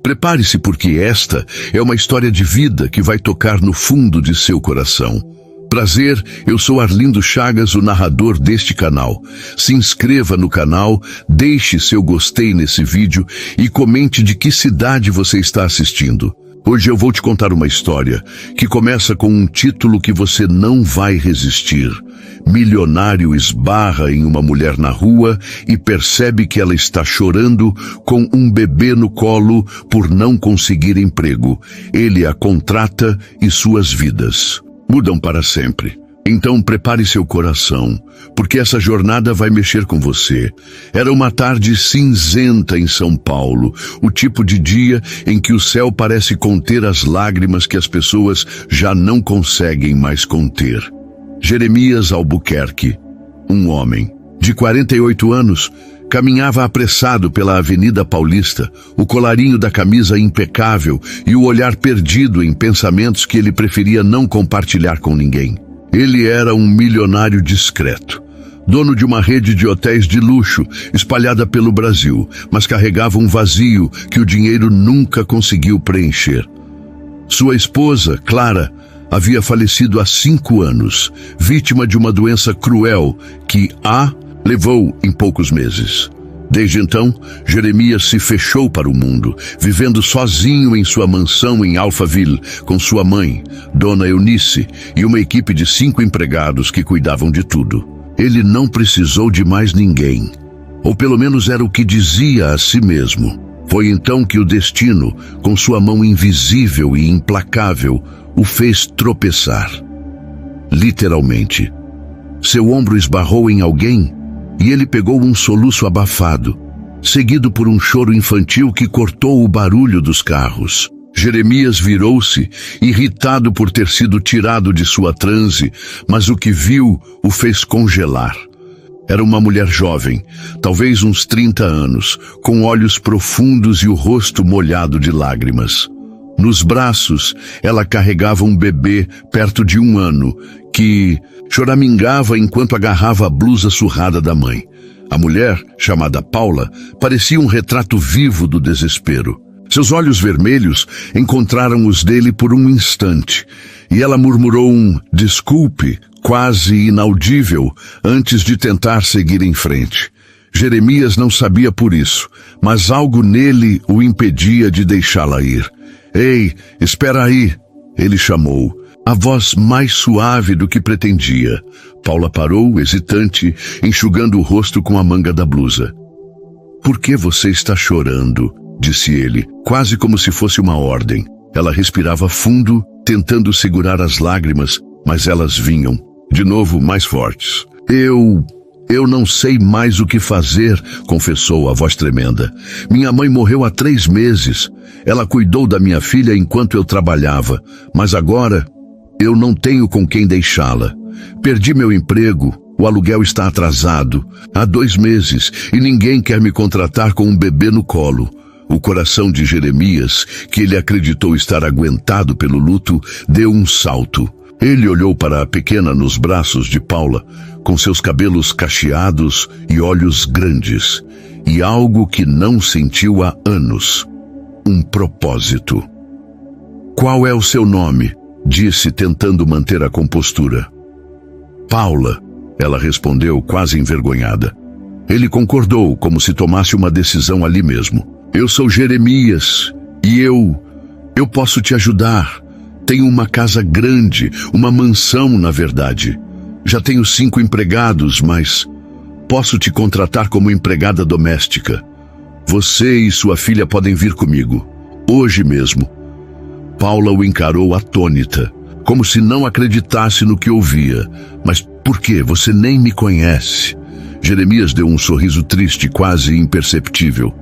Prepare-se, porque esta é uma história de vida que vai tocar no fundo de seu coração. Prazer, eu sou Arlindo Chagas, o narrador deste canal. Se inscreva no canal, deixe seu gostei nesse vídeo e comente de que cidade você está assistindo. Hoje eu vou te contar uma história que começa com um título que você não vai resistir. Milionário esbarra em uma mulher na rua e percebe que ela está chorando com um bebê no colo por não conseguir emprego. Ele a contrata e suas vidas mudam para sempre. Então prepare seu coração, porque essa jornada vai mexer com você. Era uma tarde cinzenta em São Paulo, o tipo de dia em que o céu parece conter as lágrimas que as pessoas já não conseguem mais conter. Jeremias Albuquerque, um homem de 48 anos, caminhava apressado pela Avenida Paulista, o colarinho da camisa impecável e o olhar perdido em pensamentos que ele preferia não compartilhar com ninguém. Ele era um milionário discreto, dono de uma rede de hotéis de luxo espalhada pelo Brasil, mas carregava um vazio que o dinheiro nunca conseguiu preencher. Sua esposa, Clara, havia falecido há 5 anos, vítima de uma doença cruel que levou em poucos meses. Desde então, Jeremias se fechou para o mundo, vivendo sozinho em sua mansão em Alphaville, com sua mãe, Dona Eunice, e uma equipe de 5 empregados que cuidavam de tudo. Ele não precisou de mais ninguém, ou pelo menos era o que dizia a si mesmo. Foi então que o destino, com sua mão invisível e implacável, o fez tropeçar. Literalmente. Seu ombro esbarrou em alguém e ele pegou um soluço abafado, seguido por um choro infantil que cortou o barulho dos carros. Jeremias virou-se, irritado por ter sido tirado de sua transe, mas o que viu o fez congelar. Era uma mulher jovem, talvez uns 30 anos, com olhos profundos e o rosto molhado de lágrimas. Nos braços, ela carregava um bebê perto de 1 ano, que choramingava enquanto agarrava a blusa surrada da mãe. A mulher, chamada Paula, parecia um retrato vivo do desespero. Seus olhos vermelhos encontraram os dele por um instante, e ela murmurou um desculpe, quase inaudível, antes de tentar seguir em frente. Jeremias não sabia por isso, mas algo nele o impedia de deixá-la ir. Ei, espera aí, ele chamou, a voz mais suave do que pretendia. Paula parou, hesitante, enxugando o rosto com a manga da blusa. Por que você está chorando? Disse ele, quase como se fosse uma ordem. Ela respirava fundo, tentando segurar as lágrimas, mas elas vinham, de novo mais fortes. Eu não sei mais o que fazer, confessou a voz tremenda. Minha mãe morreu há 3 meses. Ela cuidou da minha filha enquanto eu trabalhava, mas agora eu não tenho com quem deixá-la. Perdi meu emprego, o aluguel está atrasado há 2 meses e ninguém quer me contratar com um bebê no colo. O coração de Jeremias, que ele acreditou estar aguentado pelo luto, deu um salto. Ele olhou para a pequena nos braços de Paula, com seus cabelos cacheados e olhos grandes, e algo que não sentiu há anos. Um propósito. Qual é o seu nome? Disse, tentando manter a compostura. Paula, ela respondeu, quase envergonhada. Ele concordou, como se tomasse uma decisão ali mesmo. Eu sou Jeremias, e eu posso te ajudar. Tenho uma casa grande, uma mansão, na verdade. Já tenho 5 empregados, mas posso te contratar como empregada doméstica. Você e sua filha podem vir comigo, hoje mesmo. Paula o encarou atônita, como se não acreditasse no que ouvia. Mas por quê? Você nem me conhece. Jeremias deu um sorriso triste, quase imperceptível.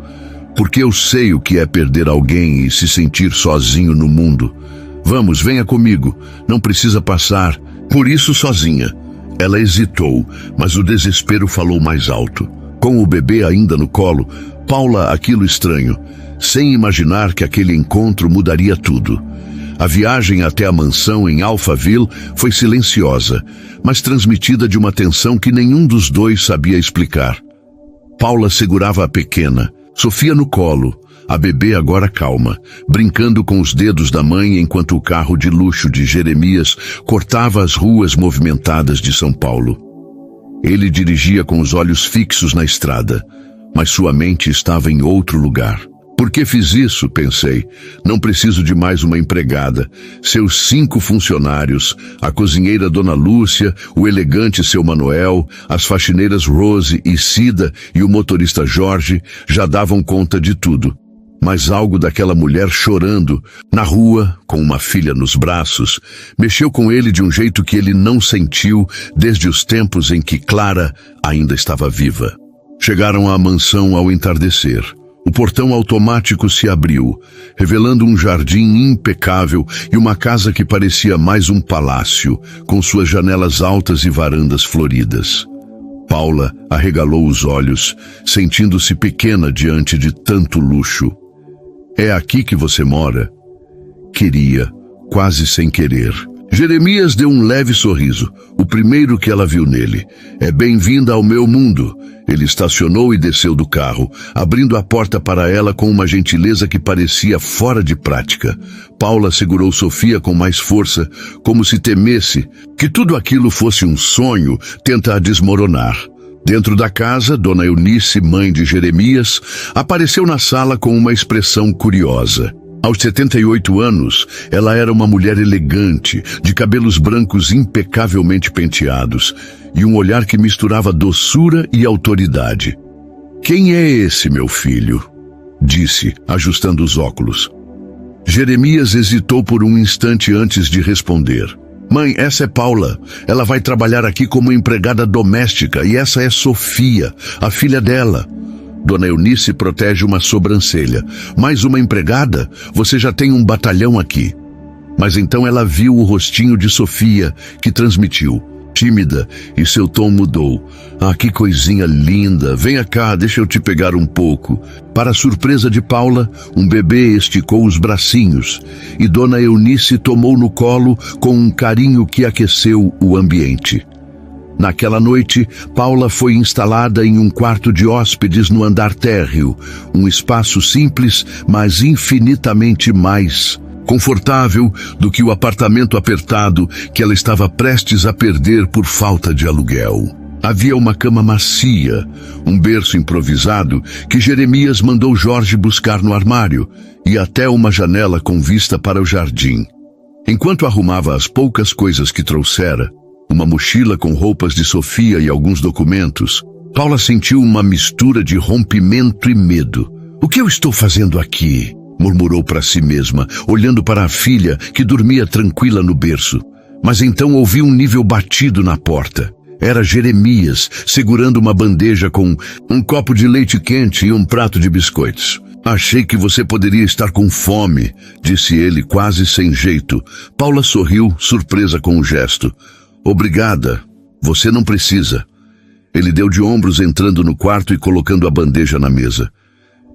Porque eu sei o que é perder alguém e se sentir sozinho no mundo. Vamos, venha comigo. Não precisa passar por isso sozinha. Ela hesitou, mas o desespero falou mais alto. Com o bebê ainda no colo, Paula aquilo estranho, sem imaginar que aquele encontro mudaria tudo. A viagem até a mansão em Alphaville foi silenciosa, mas transmitida de uma tensão que nenhum dos dois sabia explicar. Paula segurava a pequena, Sofia no colo, a bebê agora calma, brincando com os dedos da mãe enquanto o carro de luxo de Jeremias cortava as ruas movimentadas de São Paulo. Ele dirigia com os olhos fixos na estrada, mas sua mente estava em outro lugar. Por que fiz isso? Pensei. Não preciso de mais uma empregada. Seus 5 funcionários, a cozinheira Dona Lúcia, o elegante Seu Manuel, as faxineiras Rose e Cida e o motorista Jorge já davam conta de tudo. Mas algo daquela mulher chorando, na rua, com uma filha nos braços, mexeu com ele de um jeito que ele não sentiu desde os tempos em que Clara ainda estava viva. Chegaram à mansão ao entardecer. O portão automático se abriu, revelando um jardim impecável e uma casa que parecia mais um palácio, com suas janelas altas e varandas floridas. Paula arregalou os olhos, sentindo-se pequena diante de tanto luxo. É aqui que você mora? Queria, quase sem querer. Jeremias deu um leve sorriso, o primeiro que ela viu nele. É bem-vinda ao meu mundo. Ele estacionou e desceu do carro, abrindo a porta para ela com uma gentileza que parecia fora de prática. Paula segurou Sofia com mais força, como se temesse que tudo aquilo fosse um sonho, tenta a desmoronar. Dentro da casa, Dona Eunice, mãe de Jeremias, apareceu na sala com uma expressão curiosa. Aos 78 anos, ela era uma mulher elegante, de cabelos brancos impecavelmente penteados, e um olhar que misturava doçura e autoridade. "Quem é esse, meu filho?" disse, ajustando os óculos. Jeremias hesitou por um instante antes de responder. "Mãe, essa é Paula. Ela vai trabalhar aqui como empregada doméstica, e essa é Sofia, a filha dela." Dona Eunice protege uma sobrancelha. "Mais uma empregada? Você já tem um batalhão aqui." Mas então ela viu o rostinho de Sofia, que transmitiu, tímida, e seu tom mudou. "Ah, que coisinha linda! Venha cá, deixa eu te pegar um pouco." Para a surpresa de Paula, um bebê esticou os bracinhos, e Dona Eunice tomou no colo com um carinho que aqueceu o ambiente. Naquela noite, Paula foi instalada em um quarto de hóspedes no andar térreo, um espaço simples, mas infinitamente mais confortável do que o apartamento apertado que ela estava prestes a perder por falta de aluguel. Havia uma cama macia, um berço improvisado que Jeremias mandou Jorge buscar no armário, e até uma janela com vista para o jardim. Enquanto arrumava as poucas coisas que trouxera, uma mochila com roupas de Sofia e alguns documentos, Paula sentiu uma mistura de rompimento e medo. "O que eu estou fazendo aqui?" murmurou para si mesma, olhando para a filha que dormia tranquila no berço. Mas então ouviu um nível batido na porta. Era Jeremias, segurando uma bandeja com um copo de leite quente e um prato de biscoitos. "Achei que você poderia estar com fome", disse ele quase sem jeito. Paula sorriu, surpresa com o gesto. "Obrigada, você não precisa." Ele deu de ombros entrando no quarto e colocando a bandeja na mesa.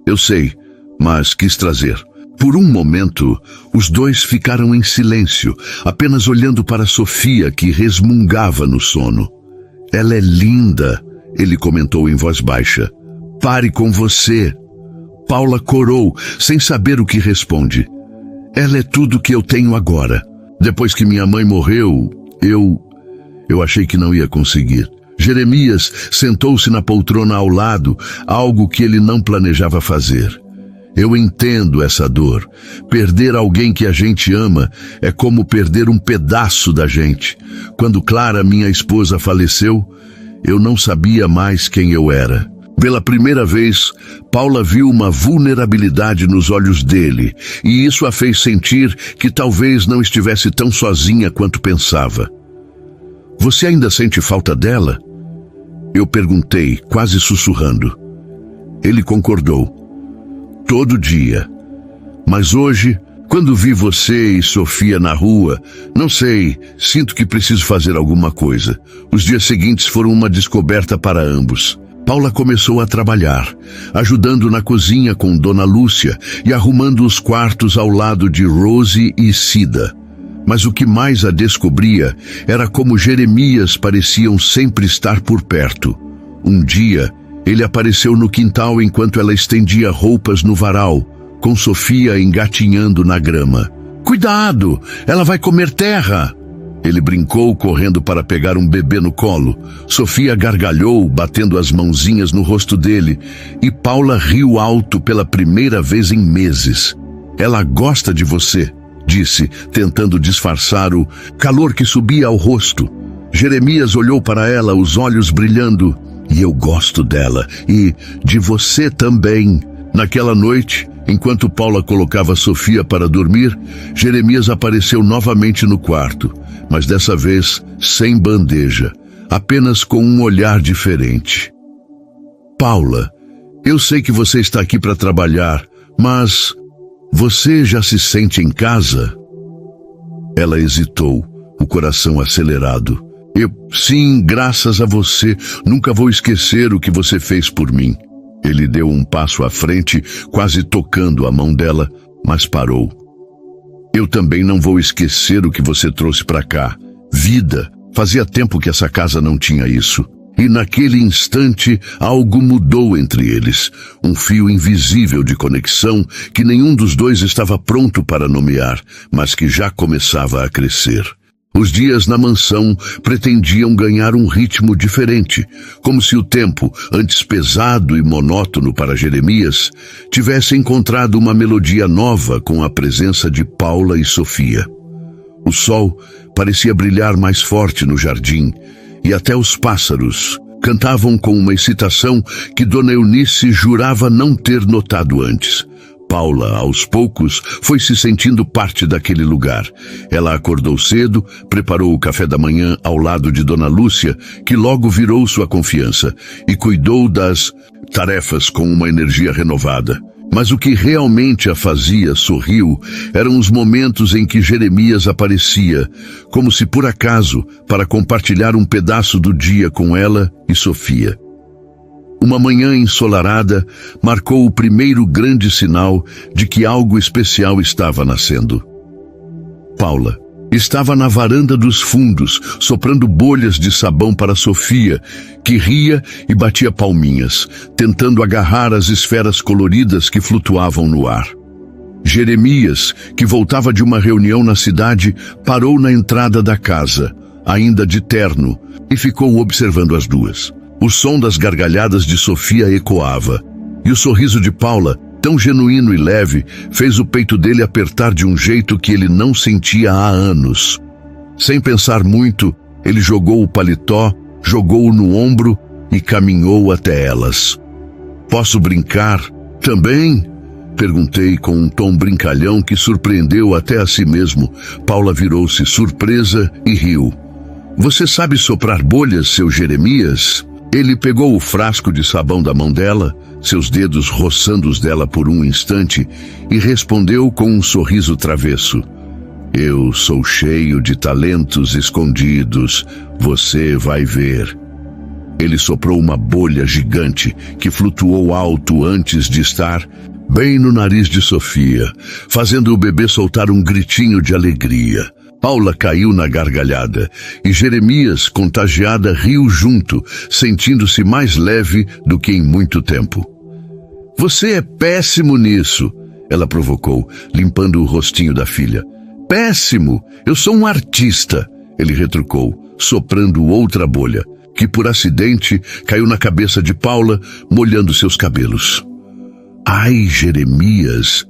"Eu sei, mas quis trazer." Por um momento, os dois ficaram em silêncio, apenas olhando para Sofia, que resmungava no sono. "Ela é linda", ele comentou em voz baixa. "Pare com você." Paula corou, sem saber o que responde. "Ela é tudo que eu tenho agora. Depois que minha mãe morreu, eu achei que não ia conseguir." Jeremias sentou-se na poltrona ao lado, algo que ele não planejava fazer. "Eu entendo essa dor. Perder alguém que a gente ama é como perder um pedaço da gente. Quando Clara, minha esposa, faleceu, eu não sabia mais quem eu era." Pela primeira vez, Paula viu uma vulnerabilidade nos olhos dele, e isso a fez sentir que talvez não estivesse tão sozinha quanto pensava. "Você ainda sente falta dela?" eu perguntei, quase sussurrando. Ele concordou. "Todo dia. Mas hoje, quando vi você e Sofia na rua, não sei, sinto que preciso fazer alguma coisa." Os dias seguintes foram uma descoberta para ambos. Paula começou a trabalhar, ajudando na cozinha com Dona Lúcia e arrumando os quartos ao lado de Rose e Cida. Mas o que mais a descobria era como Jeremias pareciam sempre estar por perto. Um dia, ele apareceu no quintal enquanto ela estendia roupas no varal, com Sofia engatinhando na grama. Cuidado, ela vai comer terra! Ele brincou, correndo para pegar um bebê no colo. Sofia gargalhou, batendo as mãozinhas no rosto dele, e Paula riu alto pela primeira vez em meses. Ela gosta de você, disse, tentando disfarçar o calor que subia ao rosto. Jeremias olhou para ela, os olhos brilhando. E eu gosto dela, e de você também. Naquela noite, enquanto Paula colocava Sofia para dormir, Jeremias apareceu novamente no quarto, mas dessa vez sem bandeja, apenas com um olhar diferente. Paula, eu sei que você está aqui para trabalhar, mas você já se sente em casa? Ela hesitou, o coração acelerado. Sim, graças a você, nunca vou esquecer o que você fez por mim. Ele deu um passo à frente, quase tocando a mão dela, mas parou. Eu também não vou esquecer o que você trouxe para cá. Vida. Fazia tempo que essa casa não tinha isso. E naquele instante, algo mudou entre eles. Um fio invisível de conexão que nenhum dos dois estava pronto para nomear, mas que já começava a crescer. Os dias na mansão pretendiam ganhar um ritmo diferente, como se o tempo, antes pesado e monótono para Jeremias, tivesse encontrado uma melodia nova com a presença de Paula e Sofia. O sol parecia brilhar mais forte no jardim, e até os pássaros cantavam com uma excitação que Dona Eunice jurava não ter notado antes. Paula, aos poucos, foi se sentindo parte daquele lugar. Ela acordou cedo, preparou o café da manhã ao lado de Dona Lúcia, que logo virou sua confiança, e cuidou das tarefas com uma energia renovada. Mas o que realmente a fazia sorrir eram os momentos em que Jeremias aparecia, como se por acaso, para compartilhar um pedaço do dia com ela e Sofia. Uma manhã ensolarada marcou o primeiro grande sinal de que algo especial estava nascendo. Paula estava na varanda dos fundos, soprando bolhas de sabão para Sofia, que ria e batia palminhas, tentando agarrar as esferas coloridas que flutuavam no ar. Jeremias, que voltava de uma reunião na cidade, parou na entrada da casa, ainda de terno, e ficou observando as duas. O som das gargalhadas de Sofia ecoava, e o sorriso de Paula, tão genuíno e leve, fez o peito dele apertar de um jeito que ele não sentia há anos. Sem pensar muito, ele jogou o paletó, jogou-o no ombro e caminhou até elas. Posso brincar também? Perguntei com um tom brincalhão que surpreendeu até a si mesmo. Paula virou-se surpresa e riu. Você sabe soprar bolhas, seu Jeremias? Ele pegou o frasco de sabão da mão dela, seus dedos roçando os dela por um instante, e respondeu com um sorriso travesso. Eu sou cheio de talentos escondidos, você vai ver. Ele soprou uma bolha gigante que flutuou alto antes de estar bem no nariz de Sofia, fazendo o bebê soltar um gritinho de alegria. Paula caiu na gargalhada, e Jeremias, contagiada, riu junto, sentindo-se mais leve do que em muito tempo. Você é péssimo nisso, ela provocou, limpando o rostinho da filha. Péssimo! Eu sou um artista, ele retrucou, soprando outra bolha, que por acidente caiu na cabeça de Paula, molhando seus cabelos. Ai, Jeremias!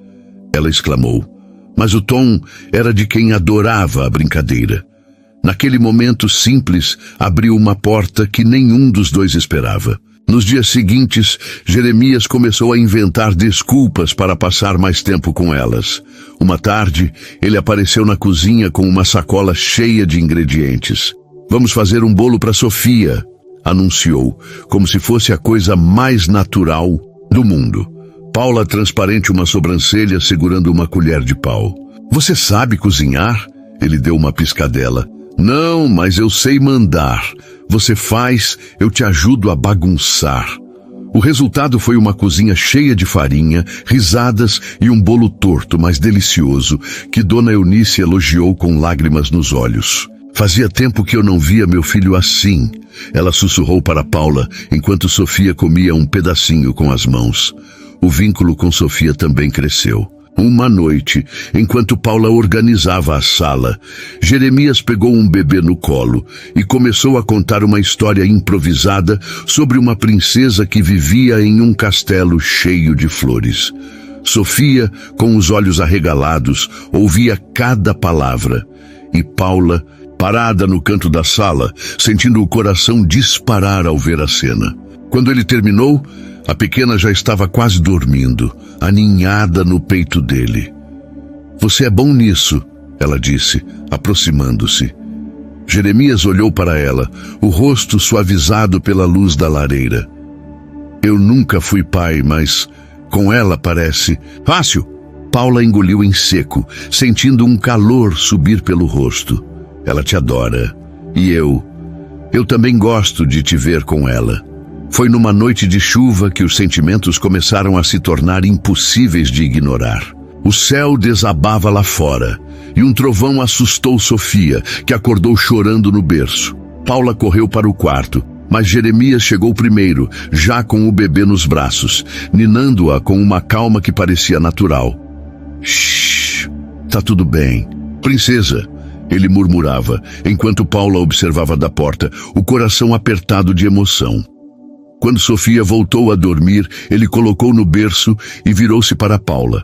Ela exclamou. Mas o tom era de quem adorava a brincadeira. Naquele momento simples, abriu uma porta que nenhum dos dois esperava. Nos dias seguintes, Jeremias começou a inventar desculpas para passar mais tempo com elas. Uma tarde, ele apareceu na cozinha com uma sacola cheia de ingredientes. Vamos fazer um bolo para Sofia, anunciou, como se fosse a coisa mais natural do mundo. Paula transparente uma sobrancelha segurando uma colher de pau. Você sabe cozinhar? Ele deu uma piscadela. Não, mas eu sei mandar. Você faz, eu te ajudo a bagunçar. O resultado foi uma cozinha cheia de farinha, risadas e um bolo torto, mas delicioso, que Dona Eunice elogiou com lágrimas nos olhos. Fazia tempo que eu não via meu filho assim. Ela sussurrou para Paula, enquanto Sofia comia um pedacinho com as mãos. O vínculo com Sofia também cresceu. Uma noite, enquanto Paula organizava a sala, Jeremias pegou um bebê no colo e começou a contar uma história improvisada sobre uma princesa que vivia em um castelo cheio de flores. Sofia, com os olhos arregalados, ouvia cada palavra, e Paula, parada no canto da sala, sentindo o coração disparar ao ver a cena. Quando ele terminou, a pequena já estava quase dormindo, aninhada no peito dele. "Você é bom nisso", ela disse, aproximando-se. Jeremias olhou para ela, o rosto suavizado pela luz da lareira. "Eu nunca fui pai, mas com ela parece fácil." Paula engoliu em seco, sentindo um calor subir pelo rosto. "Ela te adora. E eu também gosto de te ver com ela." Foi numa noite de chuva que os sentimentos começaram a se tornar impossíveis de ignorar. O céu desabava lá fora, e um trovão assustou Sofia, que acordou chorando no berço. Paula correu para o quarto, mas Jeremias chegou primeiro, já com o bebê nos braços, ninando-a com uma calma que parecia natural. "Shhh, tá tudo bem. Princesa", ele murmurava, enquanto Paula observava da porta, o coração apertado de emoção. Quando Sofia voltou a dormir, ele colocou no berço e virou-se para Paula.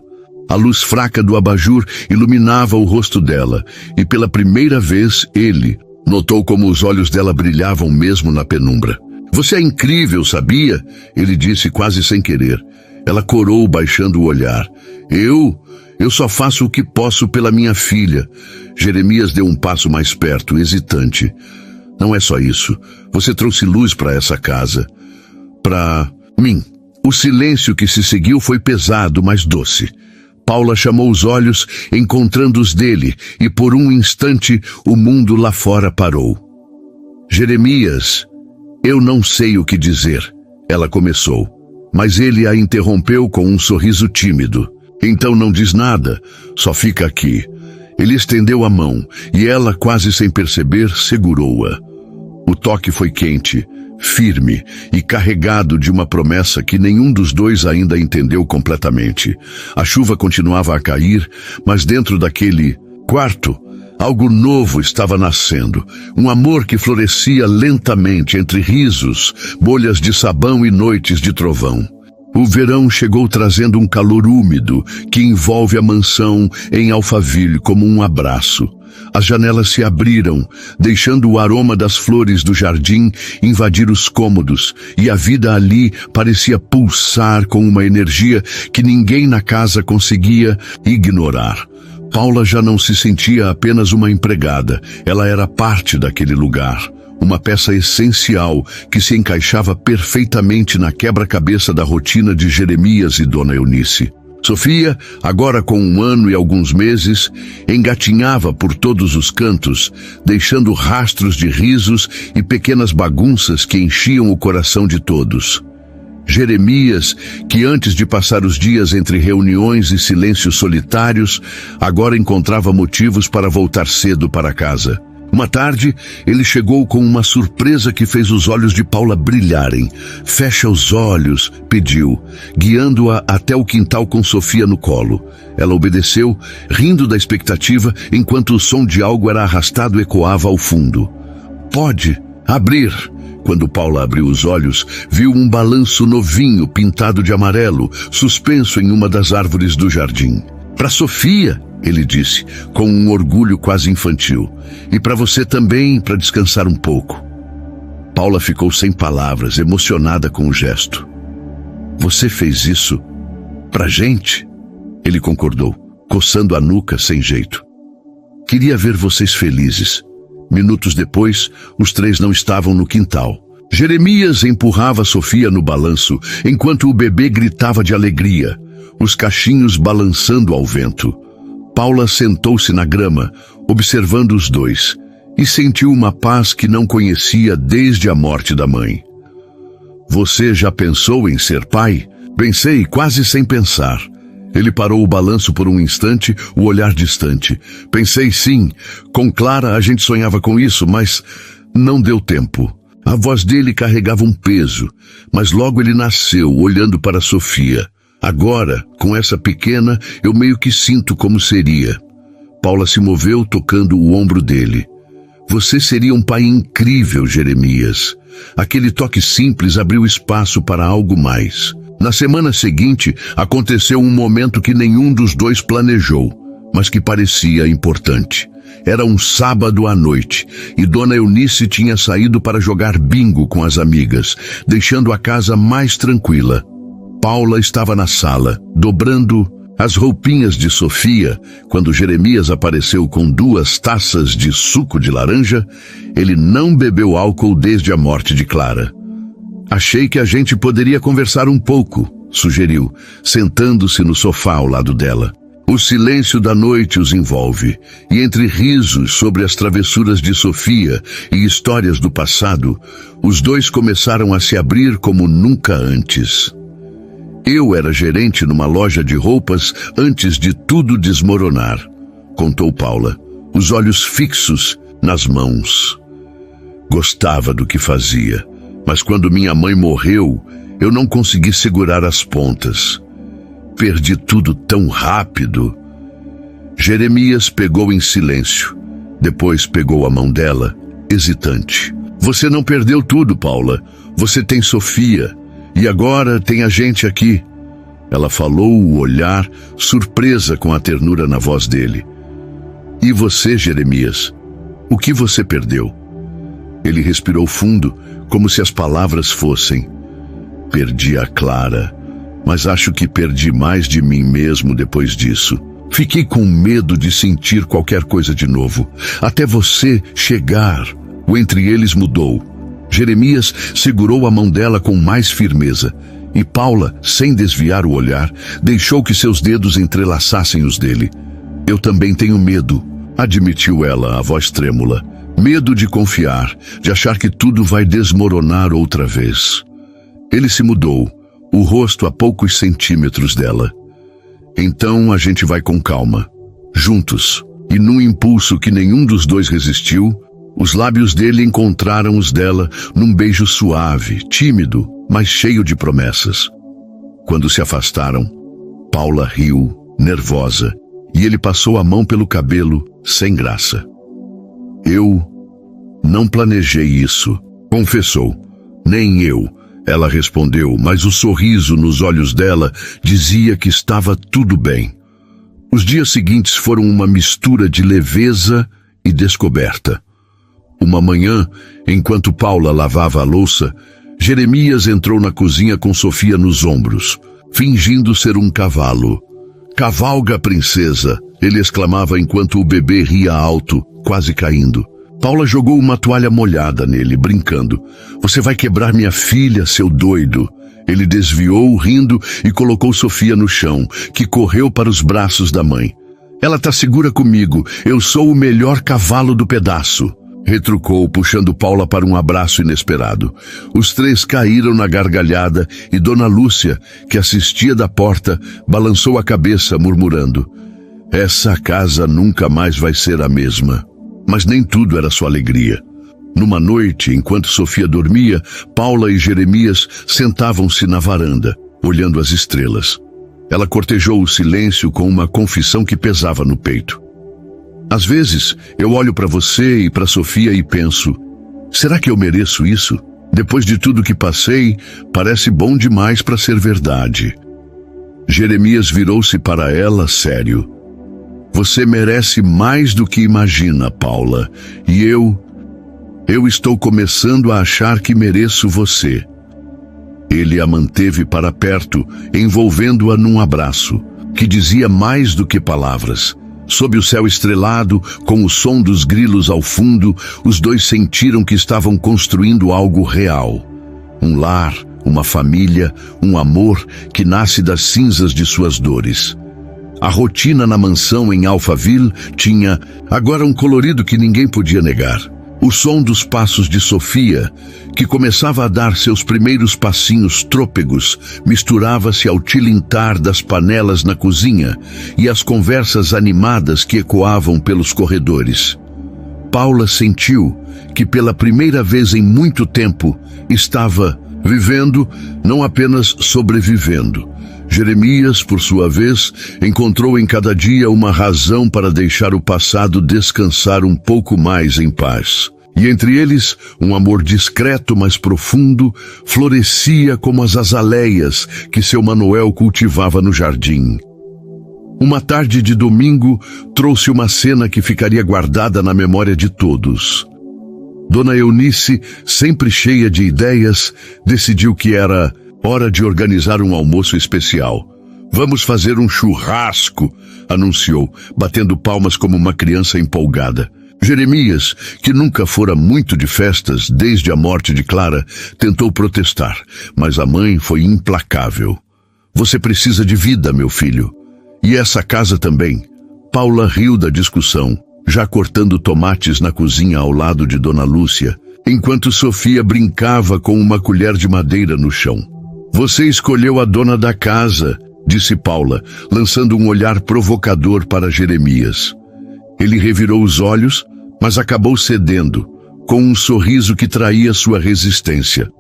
A luz fraca do abajur iluminava o rosto dela, e pela primeira vez ele notou como os olhos dela brilhavam mesmo na penumbra. "Você é incrível, sabia?" ele disse quase sem querer. Ela corou, baixando o olhar. Eu só faço o que posso pela minha filha." Jeremias deu um passo mais perto, hesitante. "Não é só isso. Você trouxe luz para essa casa. Para mim." O silêncio que se seguiu foi pesado, mas doce. Paula chamou os olhos, encontrando os dele, e por um instante o mundo lá fora parou. "Jeremias, eu não sei o que dizer", ela começou, mas ele a interrompeu com um sorriso tímido. "Então não diz nada, só fica aqui." Ele estendeu a mão, e ela, quase sem perceber, segurou-a. O toque foi quente, firme e carregado de uma promessa que nenhum dos dois ainda entendeu completamente. A chuva continuava a cair, mas dentro daquele quarto, algo novo estava nascendo. Um amor que florescia lentamente entre risos, bolhas de sabão e noites de trovão. O verão chegou trazendo um calor úmido que envolve a mansão em Alphaville como um abraço. As janelas se abriram, deixando o aroma das flores do jardim invadir os cômodos, e a vida ali parecia pulsar com uma energia que ninguém na casa conseguia ignorar. Paula já não se sentia apenas uma empregada, ela era parte daquele lugar. Uma peça essencial que se encaixava perfeitamente na quebra-cabeça da rotina de Jeremias e Dona Eunice. Sofia, agora com 1 ano e alguns meses, engatinhava por todos os cantos, deixando rastros de risos e pequenas bagunças que enchiam o coração de todos. Jeremias, que antes de passar os dias entre reuniões e silêncios solitários, agora encontrava motivos para voltar cedo para casa. Uma tarde, ele chegou com uma surpresa que fez os olhos de Paula brilharem. "Fecha os olhos", pediu, guiando-a até o quintal com Sofia no colo. Ela obedeceu, rindo da expectativa, enquanto o som de algo era arrastado e ecoava ao fundo. "Pode abrir." Quando Paula abriu os olhos, viu um balanço novinho pintado de amarelo, suspenso em uma das árvores do jardim. "Para Sofia", ele disse, com um orgulho quase infantil. "E para você também, para descansar um pouco." Paula ficou sem palavras, emocionada com o gesto. "Você fez isso pra gente?" Ele concordou, coçando a nuca sem jeito. "Queria ver vocês felizes." Minutos depois, os três não estavam no quintal. Jeremias empurrava Sofia no balanço, enquanto o bebê gritava de alegria, os cachinhos balançando ao vento. Paula sentou-se na grama, observando os dois, e sentiu uma paz que não conhecia desde a morte da mãe. "Você já pensou em ser pai?" "Pensei, quase sem pensar." Ele parou o balanço por um instante, o olhar distante. "Pensei sim. Com Clara a gente sonhava com isso, mas não deu tempo." A voz dele carregava um peso, mas logo ele nasceu, olhando para Sofia. Agora, com essa pequena, eu meio que sinto como seria. Paula se moveu tocando o ombro dele. Você seria um pai incrível, Jeremias. Aquele toque simples abriu espaço para algo mais. Na semana seguinte, aconteceu um momento que nenhum dos dois planejou, mas que parecia importante. Era um sábado à noite, e Dona Eunice tinha saído para jogar bingo com as amigas, deixando a casa mais tranquila. Paula estava na sala, dobrando as roupinhas de Sofia. Quando Jeremias apareceu com 2 taças de suco de laranja. Ele não bebeu álcool desde a morte de Clara. Achei que a gente poderia conversar um pouco, sugeriu, sentando-se no sofá ao lado dela. O silêncio da noite os envolve, e entre risos sobre as travessuras de Sofia e histórias do passado, os dois começaram a se abrir como nunca antes. Eu era gerente numa loja de roupas antes de tudo desmoronar, contou Paula, os olhos fixos nas mãos. Gostava do que fazia, mas quando minha mãe morreu, eu não consegui segurar as pontas. Perdi tudo tão rápido. Jeremias pegou em silêncio. Depois pegou a mão dela, hesitante. Você não perdeu tudo, Paula. Você tem Sofia. E agora tem a gente aqui. Ela falou, o olhar, surpresa com a ternura na voz dele. E você, Jeremias? O que você perdeu? Ele respirou fundo, como se as palavras fossem. Perdi a Clara, mas acho que perdi mais de mim mesmo depois disso. Fiquei com medo de sentir qualquer coisa de novo, até você chegar. O entre eles mudou. Jeremias segurou a mão dela com mais firmeza, e Paula, sem desviar o olhar, deixou que seus dedos entrelaçassem os dele. Eu também tenho medo, admitiu ela, a voz trêmula. Medo de confiar, de achar que tudo vai desmoronar outra vez. Ele se mudou, o rosto a poucos centímetros dela. Então a gente vai com calma, juntos, e num impulso que nenhum dos dois resistiu, os lábios dele encontraram os dela num beijo suave, tímido, mas cheio de promessas. Quando se afastaram, Paula riu, nervosa, e ele passou a mão pelo cabelo, sem graça. Eu não planejei isso, confessou. Nem eu, ela respondeu, mas o sorriso nos olhos dela dizia que estava tudo bem. Os dias seguintes foram uma mistura de leveza e descoberta. Uma manhã, enquanto Paula lavava a louça, Jeremias entrou na cozinha com Sofia nos ombros, fingindo ser um cavalo. Cavalga, princesa, ele exclamava enquanto o bebê ria alto, quase caindo. Paula jogou uma toalha molhada nele, brincando. Você vai quebrar minha filha, seu doido. Ele desviou, rindo, e colocou Sofia no chão, que correu para os braços da mãe. Ela tá segura comigo, eu sou o melhor cavalo do pedaço. Retrucou, puxando Paula para um abraço inesperado. Os três caíram na gargalhada e Dona Lúcia, que assistia da porta, balançou a cabeça, murmurando. Essa casa nunca mais vai ser a mesma. Mas nem tudo era sua alegria. Numa noite, enquanto Sofia dormia, Paula e Jeremias sentavam-se na varanda, olhando as estrelas. Ela cortejou o silêncio com uma confissão que pesava no peito. Às vezes, eu olho para você e para Sofia e penso, será que eu mereço isso? Depois de tudo que passei, parece bom demais para ser verdade. Jeremias virou-se para ela, sério. Você merece mais do que imagina, Paula, e eu estou começando a achar que mereço você. Ele a manteve para perto, envolvendo-a num abraço, que dizia mais do que palavras. Sob o céu estrelado, com o som dos grilos ao fundo, os dois sentiram que estavam construindo algo real. Um lar, uma família, um amor que nasce das cinzas de suas dores. A rotina na mansão em Alphaville tinha agora um colorido que ninguém podia negar. O som dos passos de Sofia, que começava a dar seus primeiros passinhos trôpegos, misturava-se ao tilintar das panelas na cozinha e às conversas animadas que ecoavam pelos corredores. Paula sentiu que pela primeira vez em muito tempo estava vivendo, não apenas sobrevivendo. Jeremias, por sua vez, encontrou em cada dia uma razão para deixar o passado descansar um pouco mais em paz. E entre eles, um amor discreto, mas profundo, florescia como as azaleias que seu Manuel cultivava no jardim. Uma tarde de domingo trouxe uma cena que ficaria guardada na memória de todos. Dona Eunice, sempre cheia de ideias, decidiu que era hora de organizar um almoço especial. "Vamos fazer um churrasco", anunciou, batendo palmas como uma criança empolgada. Jeremias, que nunca fora muito de festas desde a morte de Clara, tentou protestar, mas a mãe foi implacável. "Você precisa de vida, meu filho. E essa casa também." Paula riu da discussão, já cortando tomates na cozinha ao lado de Dona Lúcia, enquanto Sofia brincava com uma colher de madeira no chão. "Você escolheu a dona da casa", disse Paula, lançando um olhar provocador para Jeremias. Ele revirou os olhos, mas acabou cedendo, com um sorriso que traía sua resistência.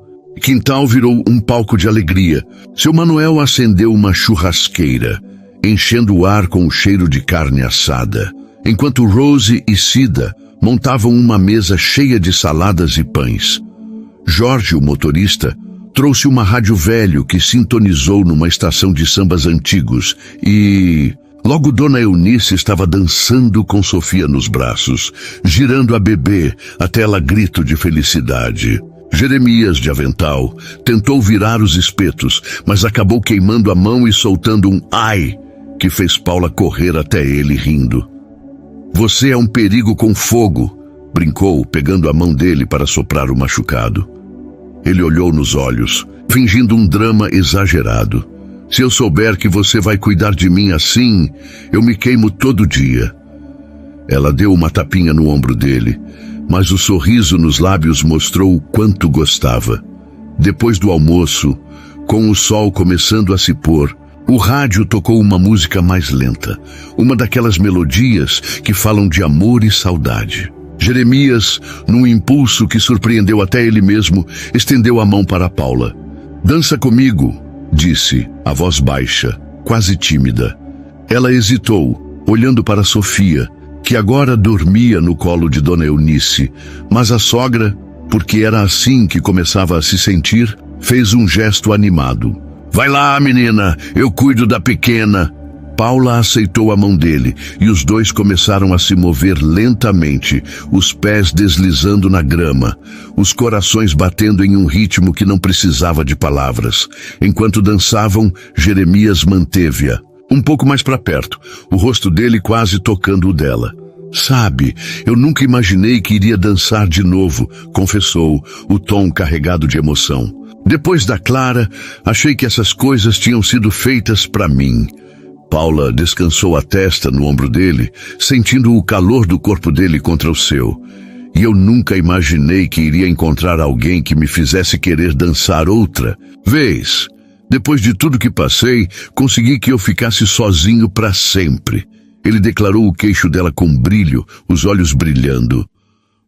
Quintal virou um palco de alegria. Seu Manuel acendeu uma churrasqueira, enchendo o ar com o cheiro de carne assada, enquanto Rose e Cida montavam uma mesa cheia de saladas e pães. Jorge, o motorista, trouxe uma rádio velho que sintonizou numa estação de sambas antigos e... Logo Dona Eunice estava dançando com Sofia nos braços, girando a bebê até ela grito de felicidade. Jeremias, de avental, tentou virar os espetos, mas acabou queimando a mão e soltando um "ai", que fez Paula correr até ele rindo. "Você é um perigo com fogo", brincou, pegando a mão dele para soprar o machucado. Ele olhou nos olhos, fingindo um drama exagerado. "Se eu souber que você vai cuidar de mim assim, eu me queimo todo dia." Ela deu uma tapinha no ombro dele, mas o sorriso nos lábios mostrou o quanto gostava. Depois do almoço, com o sol começando a se pôr, o rádio tocou uma música mais lenta, uma daquelas melodias que falam de amor e saudade. Jeremias, num impulso que surpreendeu até ele mesmo, estendeu a mão para Paula. "Dança comigo", disse, a voz baixa, quase tímida. Ela hesitou, olhando para Sofia, que agora dormia no colo de Dona Eunice, mas a sogra, porque era assim que começava a se sentir, fez um gesto animado. "Vai lá, menina, eu cuido da pequena." Paula aceitou a mão dele e os dois começaram a se mover lentamente, os pés deslizando na grama, os corações batendo em um ritmo que não precisava de palavras. Enquanto dançavam, Jeremias manteve-a, um pouco mais para perto, o rosto dele quase tocando o dela. "Sabe, eu nunca imaginei que iria dançar de novo", confessou, o tom carregado de emoção. "Depois da Clara, achei que essas coisas tinham sido feitas para mim." Paula descansou a testa no ombro dele, sentindo o calor do corpo dele contra o seu. "E eu nunca imaginei que iria encontrar alguém que me fizesse querer dançar outra vez. Depois de tudo que passei, consegui que eu ficasse sozinho para sempre." Ele declarou o queixo dela com brilho, os olhos brilhando.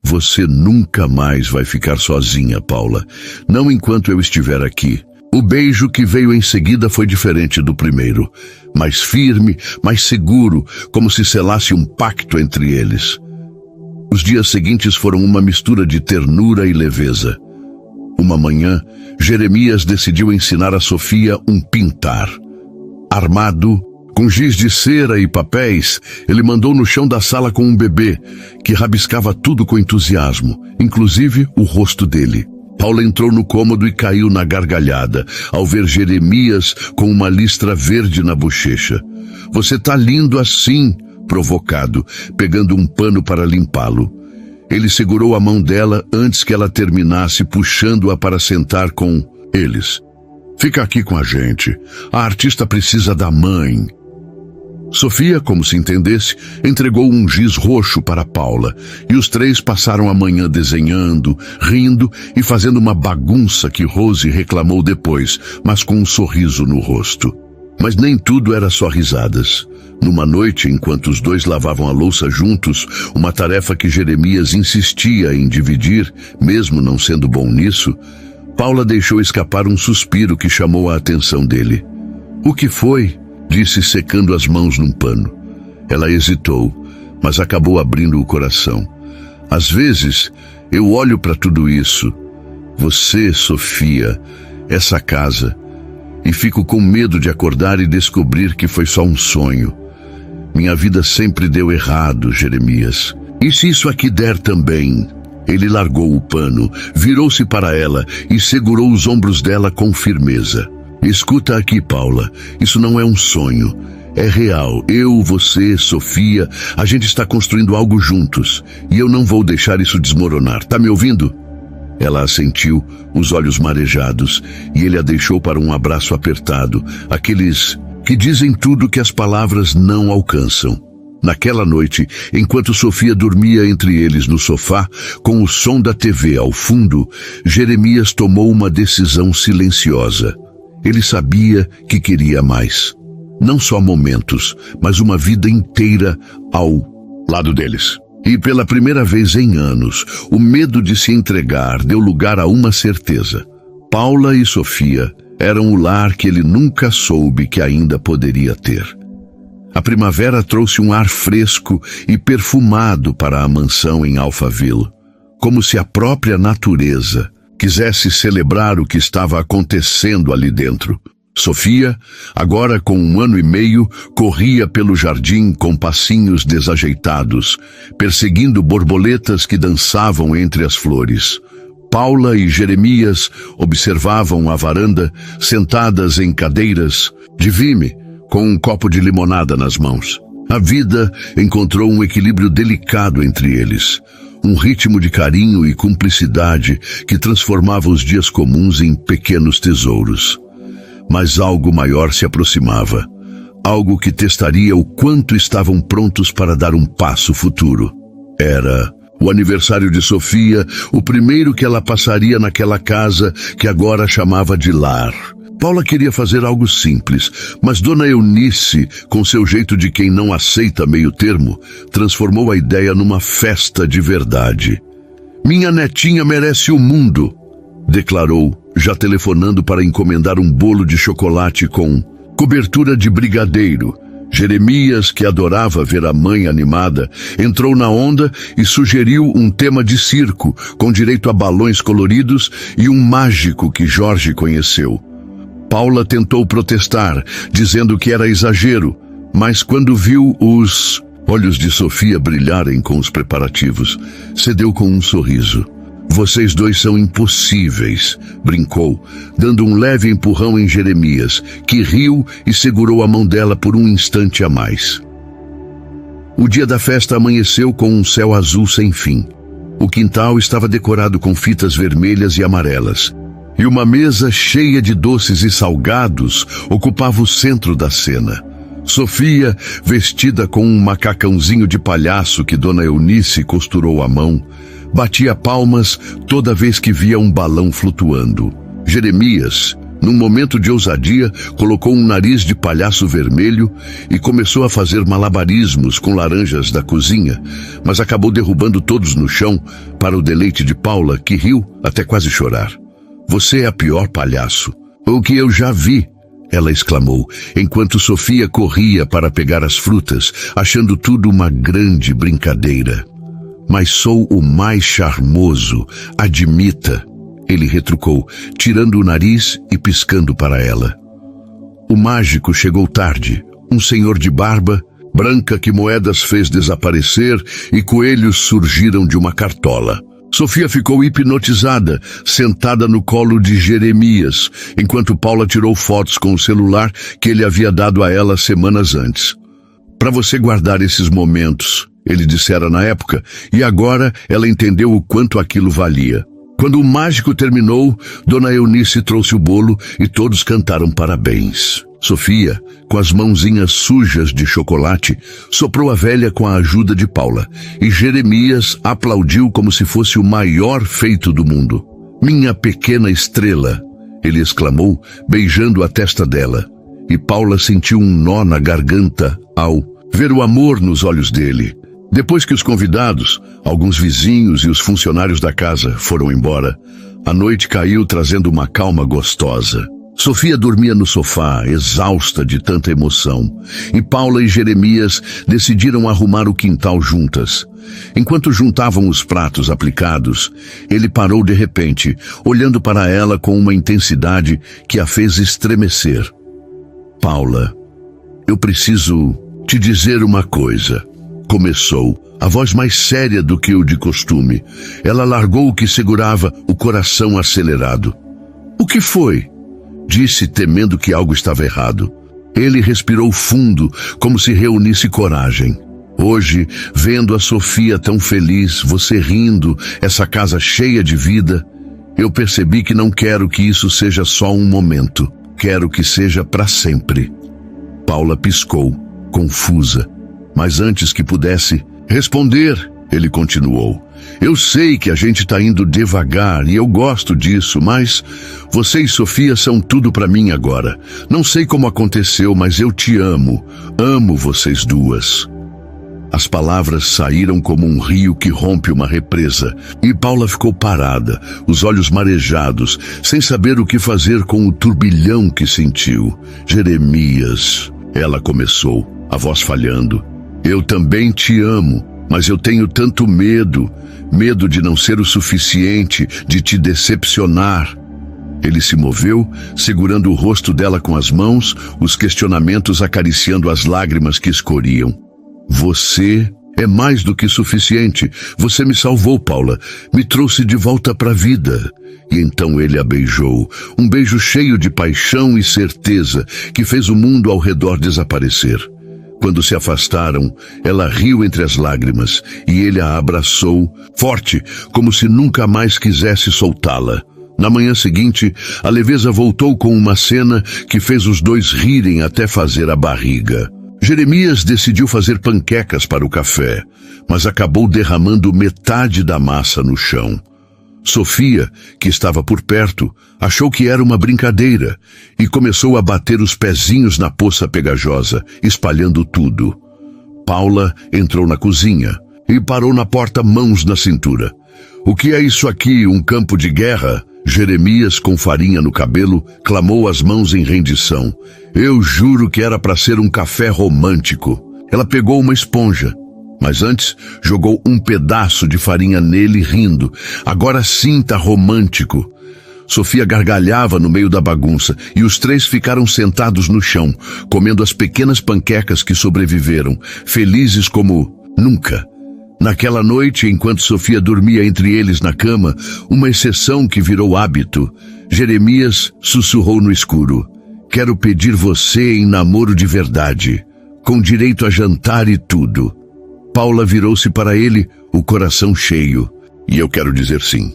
"Você nunca mais vai ficar sozinha, Paula. Não enquanto eu estiver aqui." O beijo que veio em seguida foi diferente do primeiro, mais firme, mais seguro, como se selasse um pacto entre eles. Os dias seguintes foram uma mistura de ternura e leveza. Uma manhã, Jeremias decidiu ensinar a Sofia um pintar. Armado, com giz de cera e papéis, ele mandou no chão da sala com um bebê, que rabiscava tudo com entusiasmo, inclusive o rosto dele. Paula entrou no cômodo e caiu na gargalhada, ao ver Jeremias com uma listra verde na bochecha. "Você tá lindo assim", provocado, pegando um pano para limpá-lo. Ele segurou a mão dela antes que ela terminasse, puxando-a para sentar com eles. "Fica aqui com a gente. A artista precisa da mãe." Sofia, como se entendesse, entregou um giz roxo para Paula, e os três passaram a manhã desenhando, rindo e fazendo uma bagunça que Rose reclamou depois, mas com um sorriso no rosto. Mas nem tudo era só risadas. Numa noite, enquanto os dois lavavam a louça juntos, uma tarefa que Jeremias insistia em dividir, mesmo não sendo bom nisso, Paula deixou escapar um suspiro que chamou a atenção dele. O que foi? Disse, secando as mãos num pano. Ela hesitou, mas acabou abrindo o coração. Às vezes, eu olho para tudo isso, você, Sofia, essa casa, e fico com medo de acordar e descobrir que foi só um sonho. Minha vida sempre deu errado, Jeremias. E se isso aqui der também? Ele largou o pano, virou-se para ela e segurou os ombros dela com firmeza. Escuta aqui, Paula, isso não é um sonho. É real. Eu, você, Sofia, a gente está construindo algo juntos. E eu não vou deixar isso desmoronar. Tá me ouvindo? Ela assentiu, os olhos marejados, e ele a deixou para um abraço apertado, aqueles que dizem tudo que as palavras não alcançam. Naquela noite, enquanto Sofia dormia entre eles no sofá, com o som da TV ao fundo, Jeremias tomou uma decisão silenciosa. Ele sabia que queria mais. Não só momentos, mas uma vida inteira ao lado deles. E pela primeira vez em anos, o medo de se entregar deu lugar a uma certeza. Paula e Sofia eram o lar que ele nunca soube que ainda poderia ter. A primavera trouxe um ar fresco e perfumado para a mansão em Alphaville, como se a própria natureza quisesse celebrar o que estava acontecendo ali dentro. Sofia, agora com 1 ano e meio, corria pelo jardim com passinhos desajeitados, perseguindo borboletas que dançavam entre as flores. Paula e Jeremias observavam a varanda, sentadas em cadeiras de vime, com um copo de limonada nas mãos. A vida encontrou um equilíbrio delicado entre eles, um ritmo de carinho e cumplicidade que transformava os dias comuns em pequenos tesouros. Mas algo maior se aproximava, algo que testaria o quanto estavam prontos para dar um passo futuro. Era o aniversário de Sofia, o primeiro que ela passaria naquela casa que agora chamava de lar. Paula queria fazer algo simples, mas Dona Eunice, com seu jeito de quem não aceita meio termo, transformou a ideia numa festa de verdade. "Minha netinha merece o mundo", declarou, já telefonando para encomendar um bolo de chocolate com cobertura de brigadeiro. Jeremias, que adorava ver a mãe animada, entrou na onda e sugeriu um tema de circo, com direito a balões coloridos e um mágico que Jorge conheceu. Paula tentou protestar, dizendo que era exagero, mas quando viu os olhos de Sofia brilharem com os preparativos, cedeu com um sorriso. "Vocês dois são impossíveis", brincou, dando um leve empurrão em Jeremias, que riu e segurou a mão dela por um instante a mais. O dia da festa amanheceu com um céu azul sem fim. O quintal estava decorado com fitas vermelhas e amarelas, e uma mesa cheia de doces e salgados ocupava o centro da cena. Sofia, vestida com um macacãozinho de palhaço que Dona Eunice costurou à mão, batia palmas toda vez que via um balão flutuando. Jeremias, num momento de ousadia, colocou um nariz de palhaço vermelho e começou a fazer malabarismos com laranjas da cozinha, mas acabou derrubando todos no chão para o deleite de Paula, que riu até quase chorar. "Você é a pior palhaço. O que eu já vi", ela exclamou, enquanto Sofia corria para pegar as frutas, achando tudo uma grande brincadeira. "Mas sou o mais charmoso, admita", ele retrucou, tirando o nariz e piscando para ela. O mágico chegou tarde, um senhor de barba branca que moedas fez desaparecer e coelhos surgiram de uma cartola. Sofia ficou hipnotizada, sentada no colo de Jeremias, enquanto Paula tirou fotos com o celular que ele havia dado a ela semanas antes. "Para você guardar esses momentos", ele dissera na época, e agora ela entendeu o quanto aquilo valia. Quando o mágico terminou, Dona Eunice trouxe o bolo e todos cantaram parabéns. Sofia, com as mãozinhas sujas de chocolate, soprou a velha com a ajuda de Paula, e Jeremias aplaudiu como se fosse o maior feito do mundo. "Minha pequena estrela", ele exclamou, beijando a testa dela, e Paula sentiu um nó na garganta ao ver o amor nos olhos dele. Depois que os convidados, alguns vizinhos e os funcionários da casa foram embora, a noite caiu trazendo uma calma gostosa. Sofia dormia no sofá, exausta de tanta emoção, e Paula e Jeremias decidiram arrumar o quintal juntas. Enquanto juntavam os pratos aplicados, ele parou de repente, olhando para ela com uma intensidade que a fez estremecer. Paula, eu preciso te dizer uma coisa. Começou, a voz mais séria do que o de costume. Ela largou o que segurava, o coração acelerado. O que foi? Disse, temendo que algo estava errado. Ele respirou fundo, como se reunisse coragem. Hoje, vendo a Sofia tão feliz, você rindo, essa casa cheia de vida, eu percebi que não quero que isso seja só um momento. Quero que seja para sempre. Paula piscou, confusa. Mas antes que pudesse responder, ele continuou. Eu sei que a gente está indo devagar e eu gosto disso, mas você e Sofia são tudo para mim agora. Não sei como aconteceu, mas eu te amo. Amo vocês duas. As palavras saíram como um rio que rompe uma represa, e Paula ficou parada, os olhos marejados, sem saber o que fazer com o turbilhão que sentiu. Jeremias, ela começou, a voz falhando. Eu também te amo, mas eu tenho tanto medo de não ser o suficiente, de te decepcionar. Ele se moveu, segurando o rosto dela com as mãos, os questionamentos acariciando as lágrimas que escorriam. Você é mais do que suficiente. Você me salvou, Paula. Me trouxe de volta para a vida. E então ele a beijou. Um beijo cheio de paixão e certeza que fez o mundo ao redor desaparecer. Quando se afastaram, ela riu entre as lágrimas e ele a abraçou, forte, como se nunca mais quisesse soltá-la. Na manhã seguinte, a leveza voltou com uma cena que fez os dois rirem até fazer a barriga. Jeremias decidiu fazer panquecas para o café, mas acabou derramando metade da massa no chão. Sofia, que estava por perto, achou que era uma brincadeira e começou a bater os pezinhos na poça pegajosa, espalhando tudo. Paula entrou na cozinha e parou na porta, mãos na cintura. O que é isso aqui, um campo de guerra? Jeremias, com farinha no cabelo, clamou as mãos em rendição. Eu juro que era para ser um café romântico. Ela pegou uma esponja, mas antes jogou um pedaço de farinha nele, rindo. Agora sim tá romântico. Sofia gargalhava no meio da bagunça e os três ficaram sentados no chão, comendo as pequenas panquecas que sobreviveram, felizes como nunca. Naquela noite, enquanto Sofia dormia entre eles na cama, uma exceção que virou hábito, Jeremias sussurrou no escuro. Quero pedir você em namoro de verdade, com direito a jantar e tudo. Paula virou-se para ele, o coração cheio. E eu quero dizer sim.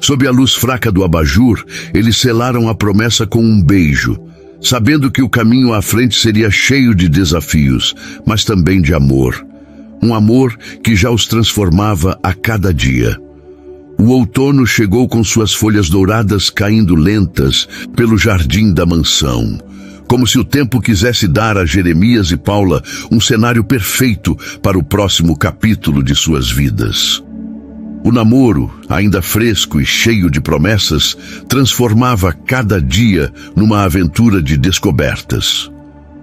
Sob a luz fraca do abajur, eles selaram a promessa com um beijo, sabendo que o caminho à frente seria cheio de desafios, mas também de amor. Um amor que já os transformava a cada dia. O outono chegou com suas folhas douradas caindo lentas pelo jardim da mansão, como se o tempo quisesse dar a Jeremias e Paula um cenário perfeito para o próximo capítulo de suas vidas. O namoro, ainda fresco e cheio de promessas, transformava cada dia numa aventura de descobertas.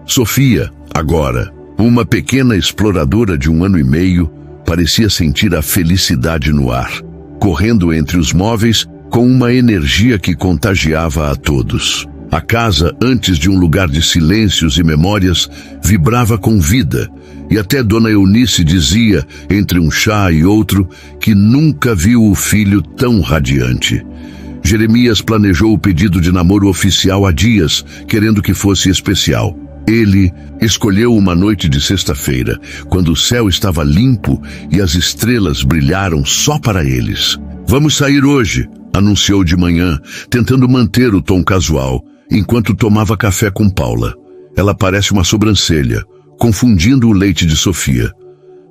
Sofia, agora, uma pequena exploradora de 1 ano e meio, parecia sentir a felicidade no ar, correndo entre os móveis com uma energia que contagiava a todos. A casa, antes de um lugar de silêncios e memórias, vibrava com vida, e até Dona Eunice dizia, entre um chá e outro, que nunca viu o filho tão radiante. Jeremias planejou o pedido de namoro oficial há dias, querendo que fosse especial. Ele escolheu uma noite de sexta-feira, quando o céu estava limpo e as estrelas brilharam só para eles. Vamos sair hoje, anunciou de manhã, tentando manter o tom casual, enquanto tomava café com Paula. Ela parece uma sobrancelha, confundindo o leite de Sofia.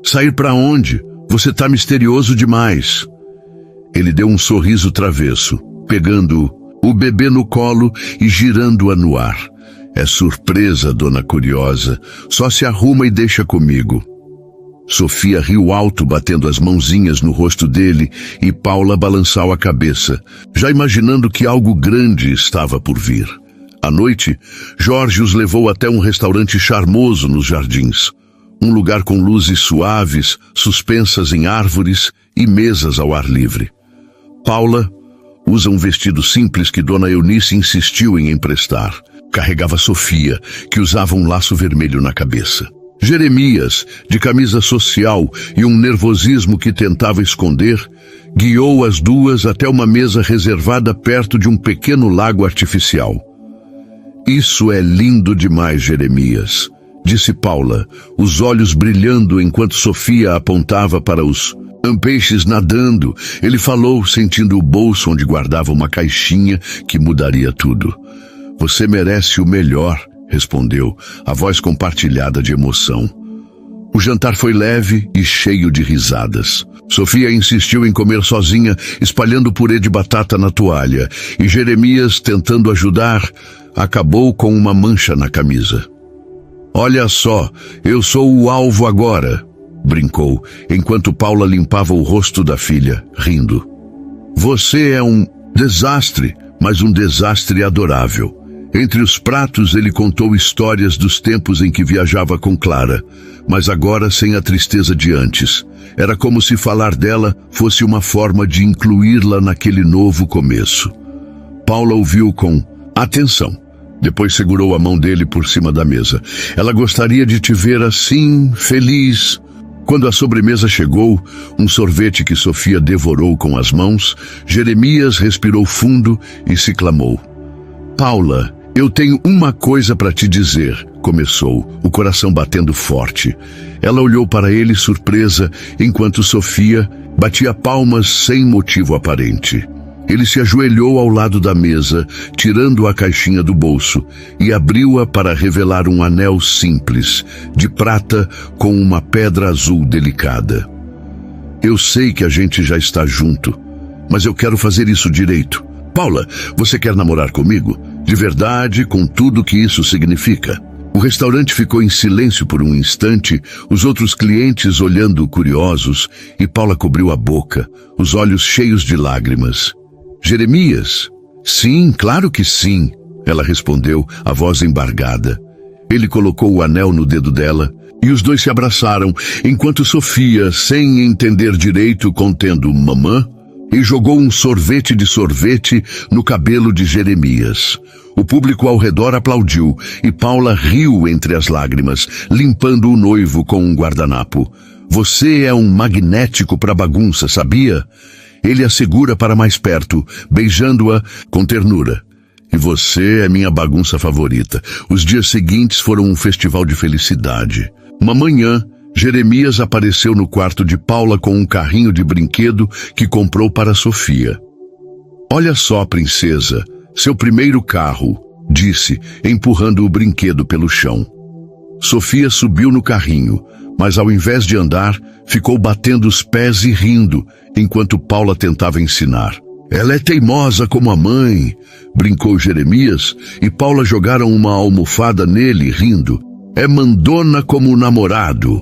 Sair para onde? Você tá misterioso demais. Ele deu um sorriso travesso, pegando o bebê no colo e girando-a no ar. É surpresa, dona curiosa. Só se arruma e deixa comigo. Sofia riu alto, batendo as mãozinhas no rosto dele, e Paula balançou a cabeça, já imaginando que algo grande estava por vir. À noite, Jorge os levou até um restaurante charmoso nos jardins. Um lugar com luzes suaves, suspensas em árvores e mesas ao ar livre. Paula usa um vestido simples que Dona Eunice insistiu em emprestar. Carregava Sofia, que usava um laço vermelho na cabeça. Jeremias, de camisa social e um nervosismo que tentava esconder, guiou as duas até uma mesa reservada perto de um pequeno lago artificial. Isso é lindo demais, Jeremias, disse Paula, os olhos brilhando enquanto Sofia apontava para os peixes nadando. Ele falou, sentindo o bolso onde guardava uma caixinha que mudaria tudo. Você merece o melhor, respondeu, a voz compartilhada de emoção. O jantar foi leve e cheio de risadas. Sofia insistiu em comer sozinha, espalhando purê de batata na toalha, e Jeremias, tentando ajudar, acabou com uma mancha na camisa. Olha só, eu sou o alvo agora, brincou, enquanto Paula limpava o rosto da filha, rindo. Você é um desastre, mas um desastre adorável. Entre os pratos ele contou histórias dos tempos em que viajava com Clara, mas agora sem a tristeza de antes. Era como se falar dela fosse uma forma de incluí-la naquele novo começo. Paula ouviu com atenção. Depois segurou a mão dele por cima da mesa. Ela gostaria de te ver assim, feliz. Quando a sobremesa chegou, um sorvete que Sofia devorou com as mãos, Jeremias respirou fundo e se clamou. Paula, eu tenho uma coisa para te dizer, começou, o coração batendo forte. Ela olhou para ele surpresa, enquanto Sofia batia palmas sem motivo aparente. Ele se ajoelhou ao lado da mesa, tirando a caixinha do bolso, e abriu-a para revelar um anel simples, de prata com uma pedra azul delicada. Eu sei que a gente já está junto, mas eu quero fazer isso direito. Paula, você quer namorar comigo? De verdade, com tudo que isso significa. O restaurante ficou em silêncio por um instante, os outros clientes olhando curiosos, e Paula cobriu a boca, os olhos cheios de lágrimas. Jeremias? Sim, claro que sim, ela respondeu, a voz embargada. Ele colocou o anel no dedo dela, e os dois se abraçaram, enquanto Sofia, sem entender direito, contendo mamã, e jogou um sorvete de sorvete no cabelo de Jeremias. O público ao redor aplaudiu, e Paula riu entre as lágrimas, limpando o noivo com um guardanapo. Você é um magnético para bagunça, sabia? Ele a segura para mais perto, beijando-a com ternura. E você é minha bagunça favorita. Os dias seguintes foram um festival de felicidade. Uma manhã, Jeremias apareceu no quarto de Paula com um carrinho de brinquedo que comprou para Sofia. Olha só, princesa, seu primeiro carro, disse, empurrando o brinquedo pelo chão. Sofia subiu no carrinho, mas ao invés de andar, ficou batendo os pés e rindo, enquanto Paula tentava ensinar. Ela é teimosa como a mãe, brincou Jeremias, e Paula jogaram uma almofada nele, rindo. É mandona como o namorado.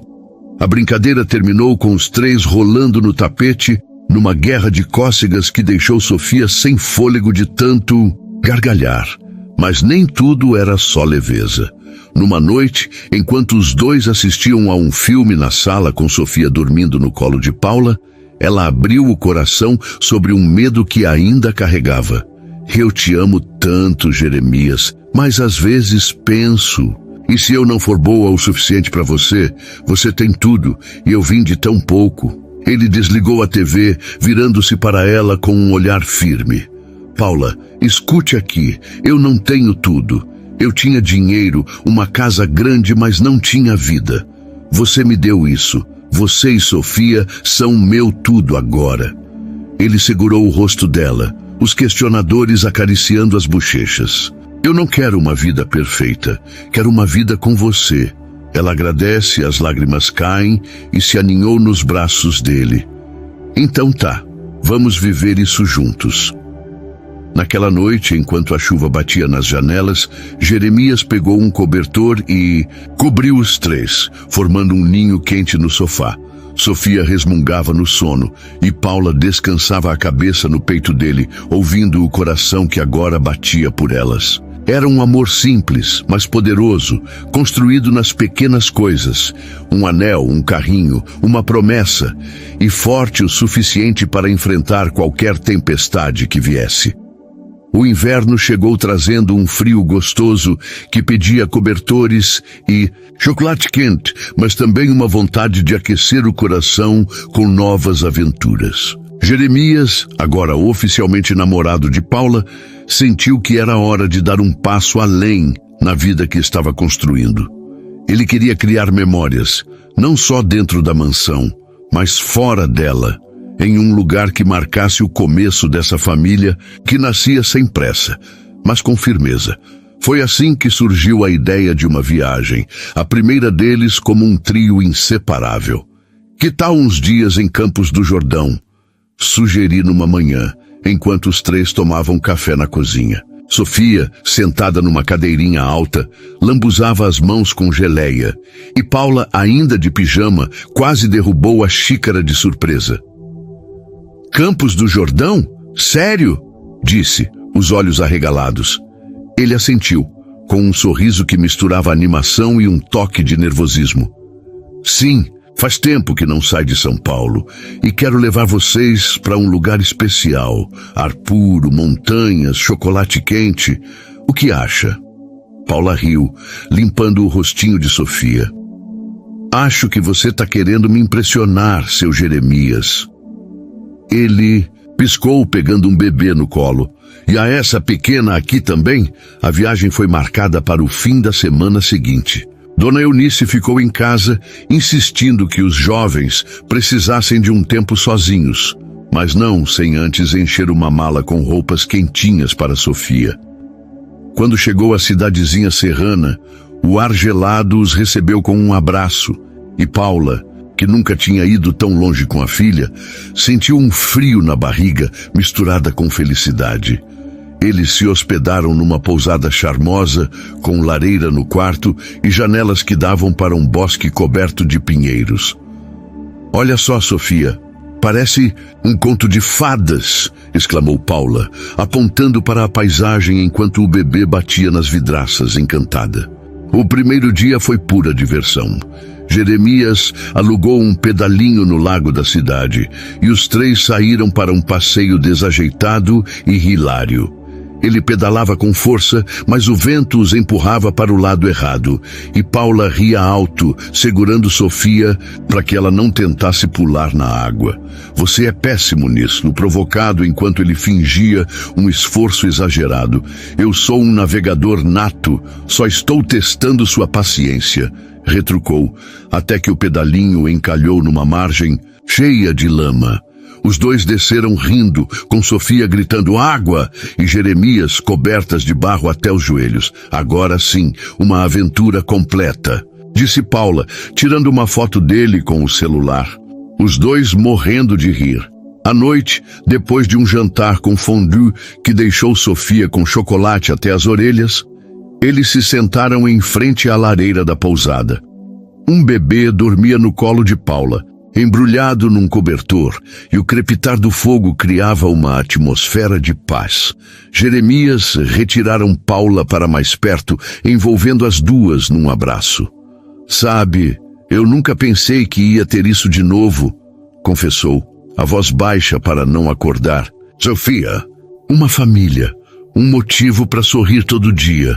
A brincadeira terminou com os três rolando no tapete, numa guerra de cócegas que deixou Sofia sem fôlego de tanto gargalhar. Mas nem tudo era só leveza. Numa noite, enquanto os dois assistiam a um filme na sala com Sofia dormindo no colo de Paula, ela abriu o coração sobre um medo que ainda carregava. Eu te amo tanto, Jeremias, mas às vezes penso... E se eu não for boa o suficiente para você, você tem tudo, e eu vim de tão pouco. Ele desligou a TV, virando-se para ela com um olhar firme. Paula, escute aqui, eu não tenho tudo. Eu tinha dinheiro, uma casa grande, mas não tinha vida. Você me deu isso. Você e Sofia são meu tudo agora. Ele segurou o rosto dela, os questionadores acariciando as bochechas. Eu não quero uma vida perfeita, quero uma vida com você. Ela agradece, as lágrimas caem e se aninhou nos braços dele. Então tá, vamos viver isso juntos. Naquela noite, enquanto a chuva batia nas janelas, Jeremias pegou um cobertor e cobriu os três, formando um ninho quente no sofá. Sofia resmungava no sono e Paula descansava a cabeça no peito dele, ouvindo o coração que agora batia por elas. Era um amor simples, mas poderoso, construído nas pequenas coisas. Um anel, um carrinho, uma promessa, e forte o suficiente para enfrentar qualquer tempestade que viesse. O inverno chegou trazendo um frio gostoso que pedia cobertores e chocolate quente, mas também uma vontade de aquecer o coração com novas aventuras. Jeremias, agora oficialmente namorado de Paula, sentiu que era hora de dar um passo além na vida que estava construindo. Ele queria criar memórias, não só dentro da mansão, mas fora dela, em um lugar que marcasse o começo dessa família que nascia sem pressa, mas com firmeza. Foi assim que surgiu a ideia de uma viagem, a primeira deles como um trio inseparável. Que tal uns dias em Campos do Jordão? Sugeri numa manhã, enquanto os três tomavam café na cozinha. Sofia, sentada numa cadeirinha alta, lambuzava as mãos com geleia, e Paula, ainda de pijama, quase derrubou a xícara de surpresa. Campos do Jordão? Sério? Disse, os olhos arregalados. Ele assentiu, com um sorriso que misturava animação e um toque de nervosismo. Sim, faz tempo que não sai de São Paulo e quero levar vocês para um lugar especial. Ar puro, montanhas, chocolate quente. O que acha? Paula riu, limpando o rostinho de Sofia. Acho que você está querendo me impressionar, seu Jeremias. Ele piscou pegando um bebê no colo. E a essa pequena aqui também? A viagem foi marcada para o fim da semana seguinte. Dona Eunice ficou em casa, insistindo que os jovens precisassem de um tempo sozinhos, mas não sem antes encher uma mala com roupas quentinhas para Sofia. Quando chegou à cidadezinha serrana, o ar gelado os recebeu com um abraço, e Paula, que nunca tinha ido tão longe com a filha, sentiu um frio na barriga misturada com felicidade. Eles se hospedaram numa pousada charmosa, com lareira no quarto e janelas que davam para um bosque coberto de pinheiros. Olha só, Sofia, parece um conto de fadas, exclamou Paula, apontando para a paisagem enquanto o bebê batia nas vidraças, encantada. O primeiro dia foi pura diversão. Jeremias alugou um pedalinho no lago da cidade e os três saíram para um passeio desajeitado e hilário. Ele pedalava com força, mas o vento os empurrava para o lado errado, e Paula ria alto, segurando Sofia para que ela não tentasse pular na água. Você é péssimo nisso, provocado enquanto ele fingia um esforço exagerado. Eu sou um navegador nato, só estou testando sua paciência, retrucou, até que o pedalinho encalhou numa margem cheia de lama. Os dois desceram rindo, com Sofia gritando água e Jeremias cobertas de barro até os joelhos. Agora sim, uma aventura completa, disse Paula, tirando uma foto dele com o celular. Os dois morrendo de rir. À noite, depois de um jantar com fondue que deixou Sofia com chocolate até as orelhas, eles se sentaram em frente à lareira da pousada. Um bebê dormia no colo de Paula, embrulhado num cobertor, e o crepitar do fogo criava uma atmosfera de paz. Jeremias retiraram Paula para mais perto, envolvendo as duas num abraço. Sabe, eu nunca pensei que ia ter isso de novo, confessou, a voz baixa para não acordar. Sofia, uma família, um motivo para sorrir todo dia.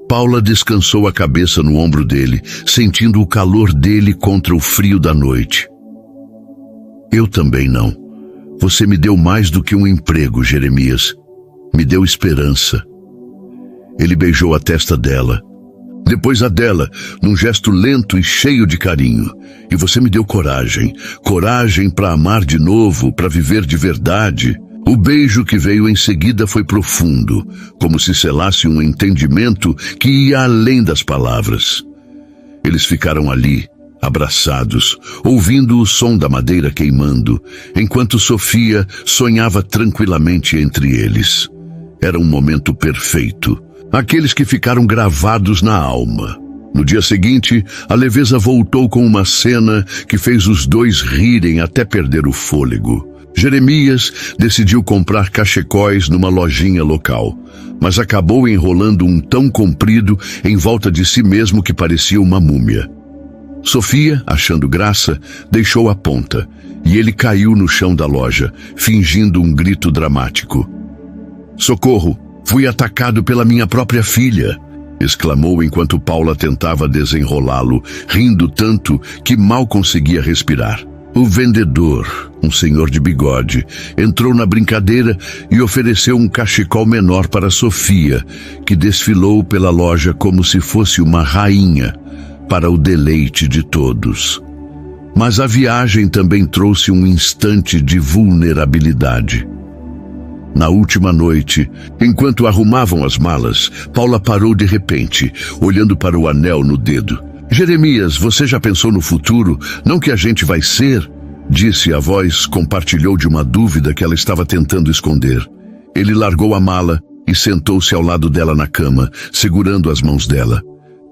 Paula descansou a cabeça no ombro dele, sentindo o calor dele contra o frio da noite. Eu também não. Você me deu mais do que um emprego, Jeremias. Me deu esperança. Ele beijou a testa dela. Depois a dela, num gesto lento e cheio de carinho. E você me deu coragem. Coragem para amar de novo, para viver de verdade. O beijo que veio em seguida foi profundo, como se selasse um entendimento que ia além das palavras. Eles ficaram ali, abraçados, ouvindo o som da madeira queimando, enquanto Sofia sonhava tranquilamente entre eles. Era um momento perfeito, aqueles que ficaram gravados na alma. No dia seguinte, a leveza voltou com uma cena que fez os dois rirem até perder o fôlego. Jeremias decidiu comprar cachecóis numa lojinha local, mas acabou enrolando um tão comprido em volta de si mesmo que parecia uma múmia. Sofia, achando graça, deixou a ponta, e ele caiu no chão da loja, fingindo um grito dramático. "Socorro! Fui atacado pela minha própria filha!" exclamou enquanto Paula tentava desenrolá-lo, rindo tanto que mal conseguia respirar. O vendedor, um senhor de bigode, entrou na brincadeira e ofereceu um cachecol menor para Sofia, que desfilou pela loja como se fosse uma rainha, para o deleite de todos. Mas a viagem também trouxe um instante de vulnerabilidade. Na última noite, enquanto arrumavam as malas, Paula parou de repente, olhando para o anel no dedo. "Jeremias, você já pensou no futuro? Não que a gente vai ser?" disse. A voz compartilhou de uma dúvida que ela estava tentando esconder. Ele largou a mala e sentou-se ao lado dela na cama, segurando as mãos dela.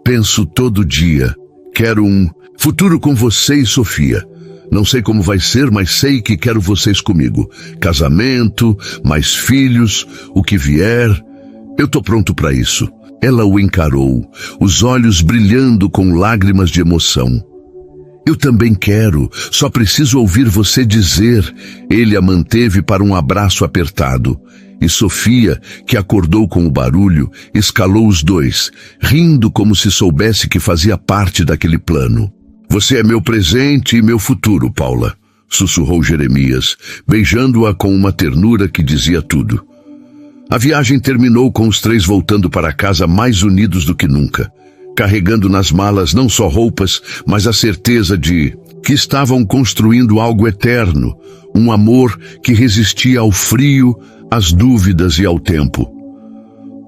"Penso todo dia. Quero um futuro com você e Sofia. Não sei como vai ser, mas sei que quero vocês comigo. Casamento, mais filhos, o que vier. Eu tô pronto para isso." Ela o encarou, os olhos brilhando com lágrimas de emoção. "Eu também quero, só preciso ouvir você dizer." Ele a manteve para um abraço apertado. E Sofia, que acordou com o barulho, escalou os dois, rindo como se soubesse que fazia parte daquele plano. "Você é meu presente e meu futuro, Paula", sussurrou Jeremias, beijando-a com uma ternura que dizia tudo. A viagem terminou com os três voltando para casa mais unidos do que nunca, carregando nas malas não só roupas, mas a certeza de que estavam construindo algo eterno, um amor que resistia ao frio, às dúvidas e ao tempo.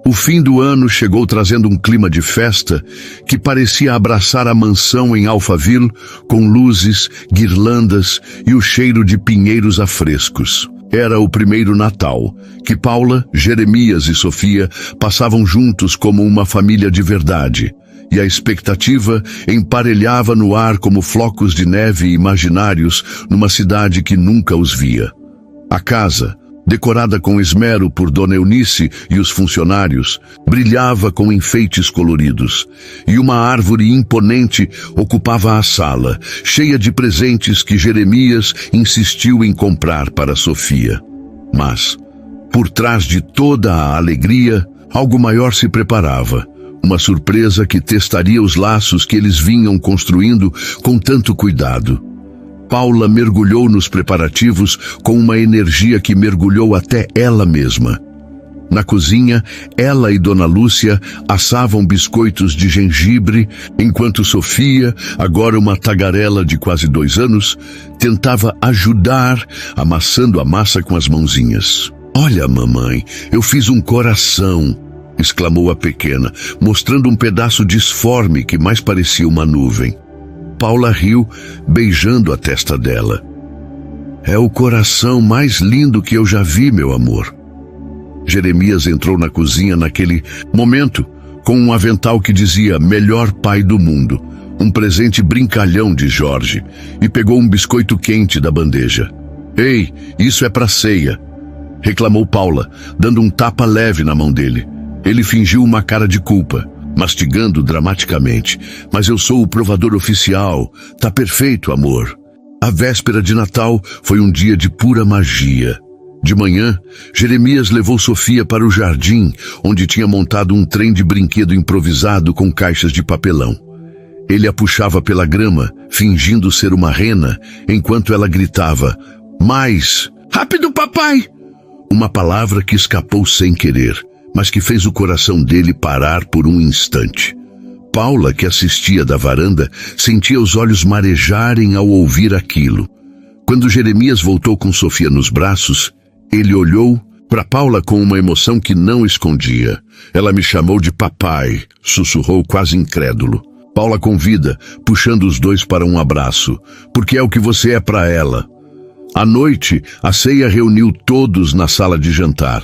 O fim do ano chegou trazendo um clima de festa que parecia abraçar a mansão em Alphaville, com luzes, guirlandas e o cheiro de pinheiros a frescos. Era o primeiro Natal, que Paula, Jeremias e Sofia passavam juntos como uma família de verdade, e a expectativa emparelhava no ar como flocos de neve imaginários numa cidade que nunca os via. A casa, decorada com esmero por Dona Eunice e os funcionários, brilhava com enfeites coloridos, e uma árvore imponente ocupava a sala, cheia de presentes que Jeremias insistiu em comprar para Sofia. Mas, por trás de toda a alegria, algo maior se preparava, uma surpresa que testaria os laços que eles vinham construindo com tanto cuidado. Paula mergulhou nos preparativos com uma energia que mergulhou até ela mesma. Na cozinha, ela e Dona Lúcia assavam biscoitos de gengibre, enquanto Sofia, agora uma tagarela de quase 2 anos, tentava ajudar, amassando a massa com as mãozinhas. "Olha, mamãe, eu fiz um coração", exclamou a pequena, mostrando um pedaço disforme que mais parecia uma nuvem. Paula riu, beijando a testa dela. "É o coração mais lindo que eu já vi, meu amor." Jeremias entrou na cozinha naquele momento, com um avental que dizia "Melhor pai do mundo", um presente brincalhão de Jorge, e pegou um biscoito quente da bandeja. "Ei, isso é para ceia", reclamou Paula, dando um tapa leve na mão dele. Ele fingiu uma cara de culpa, mastigando dramaticamente. "Mas eu sou o provador oficial. Tá perfeito, amor." A véspera de Natal foi um dia de pura magia. De manhã, Jeremias levou Sofia para o jardim, onde tinha montado um trem de brinquedo improvisado com caixas de papelão. Ele a puxava pela grama, fingindo ser uma rena, enquanto ela gritava: "Mais! Rápido, papai!" Uma palavra que escapou sem querer, mas que fez o coração dele parar por um instante. Paula, que assistia da varanda, sentia os olhos marejarem ao ouvir aquilo. Quando Jeremias voltou com Sofia nos braços, ele olhou para Paula com uma emoção que não escondia. "Ela me chamou de papai", sussurrou quase incrédulo. Paula convida, puxando os dois para um abraço, "porque é o que você é para ela." À noite, a ceia reuniu todos na sala de jantar.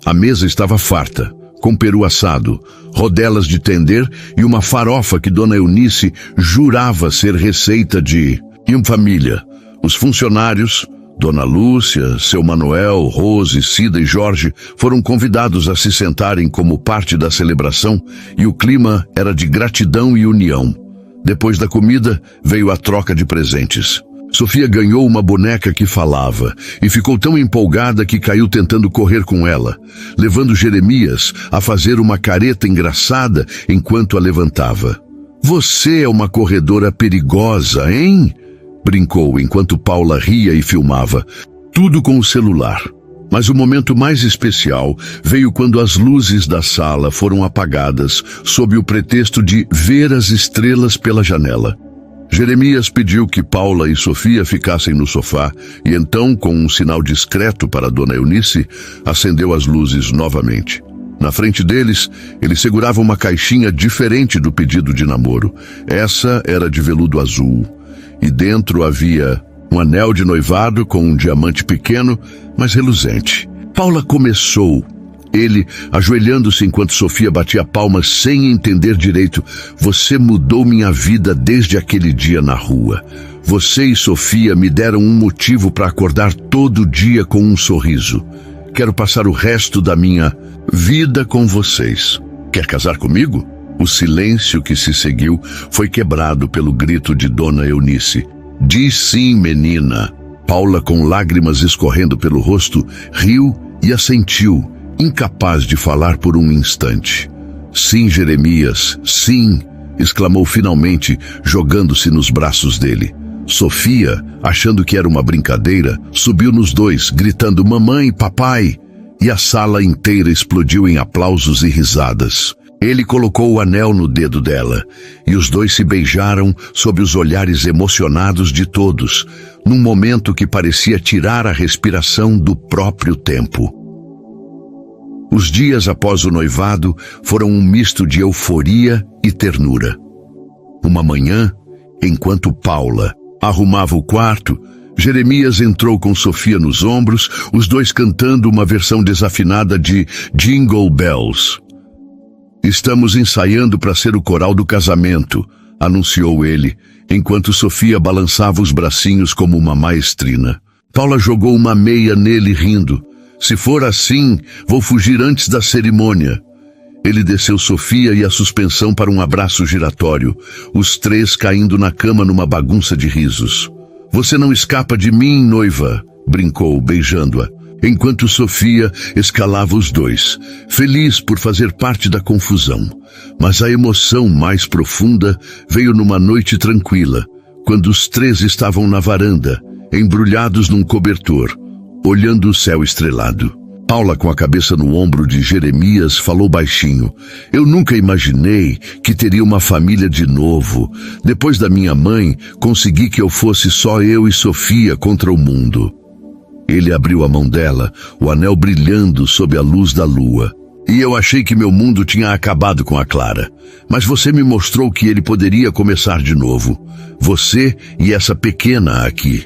A mesa estava farta, com peru assado, rodelas de tender e uma farofa que Dona Eunice jurava ser receita de uma família. Os funcionários, Dona Lúcia, seu Manuel, Rose, Cida e Jorge foram convidados a se sentarem como parte da celebração e o clima era de gratidão e união. Depois da comida, veio a troca de presentes. Sofia ganhou uma boneca que falava e ficou tão empolgada que caiu tentando correr com ela, levando Jeremias a fazer uma careta engraçada enquanto a levantava. "Você é uma corredora perigosa, hein?" brincou enquanto Paula ria e filmava, tudo com o celular. Mas o momento mais especial veio quando as luzes da sala foram apagadas sob o pretexto de ver as estrelas pela janela. Jeremias pediu que Paula e Sofia ficassem no sofá e então, com um sinal discreto para Dona Eunice, acendeu as luzes novamente. Na frente deles, ele segurava uma caixinha diferente do pedido de namoro. Essa era de veludo azul e dentro havia um anel de noivado com um diamante pequeno, mas reluzente. Paula começou, ele ajoelhando-se enquanto Sofia batia palmas sem entender direito. "Você mudou minha vida desde aquele dia na rua. Você e Sofia me deram um motivo para acordar todo dia com um sorriso. Quero passar o resto da minha vida com vocês. Quer casar comigo?" O silêncio que se seguiu foi quebrado pelo grito de Dona Eunice. "Diz sim, menina." Paula, com lágrimas escorrendo pelo rosto, riu e assentiu, incapaz de falar por um instante. "Sim, Jeremias, sim!" exclamou finalmente, jogando-se nos braços dele. Sofia, achando que era uma brincadeira, subiu nos dois, gritando "Mamãe, papai!" E a sala inteira explodiu em aplausos e risadas. Ele colocou o anel no dedo dela, e os dois se beijaram sob os olhares emocionados de todos, num momento que parecia tirar a respiração do próprio tempo. Os dias após o noivado foram um misto de euforia e ternura. Uma manhã, enquanto Paula arrumava o quarto, Jeremias entrou com Sofia nos ombros, os dois cantando uma versão desafinada de Jingle Bells. "Estamos ensaiando para ser o coral do casamento", anunciou ele, enquanto Sofia balançava os bracinhos como uma maestrina. Paula jogou uma meia nele rindo. "Se for assim, vou fugir antes da cerimônia." Ele desceu Sofia e a suspensão para um abraço giratório, os três caindo na cama numa bagunça de risos. "Você não escapa de mim, noiva", brincou, beijando-a, enquanto Sofia escalava os dois, feliz por fazer parte da confusão. Mas a emoção mais profunda veio numa noite tranquila, quando os três estavam na varanda, embrulhados num cobertor, olhando o céu estrelado. Paula, com a cabeça no ombro de Jeremias, falou baixinho: "Eu nunca imaginei que teria uma família de novo. Depois da minha mãe, consegui que eu fosse só eu e Sofia contra o mundo." Ele abriu a mão dela, o anel brilhando sob a luz da lua. "E eu achei que meu mundo tinha acabado com a Clara. Mas você me mostrou que ele poderia começar de novo. Você e essa pequena aqui."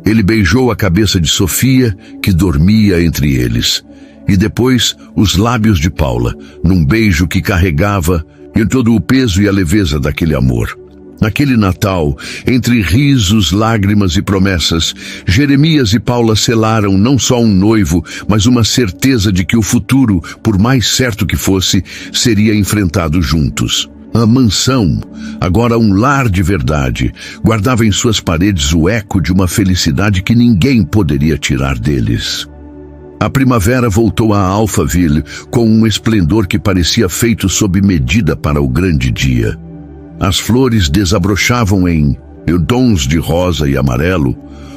Ele beijou a cabeça de Sofia, que dormia entre eles, e depois os lábios de Paula, num beijo que carregava em todo o peso e a leveza daquele amor. Naquele Natal, entre risos, lágrimas e promessas, Jeremias e Paula selaram não só um noivo, mas uma certeza de que o futuro, por mais certo que fosse, seria enfrentado juntos. A mansão, agora um lar de verdade, guardava em suas paredes o eco de uma felicidade que ninguém poderia tirar deles. A primavera voltou a Alphaville com um esplendor que parecia feito sob medida para o grande dia. As flores desabrochavam em tons de rosa e amarelo.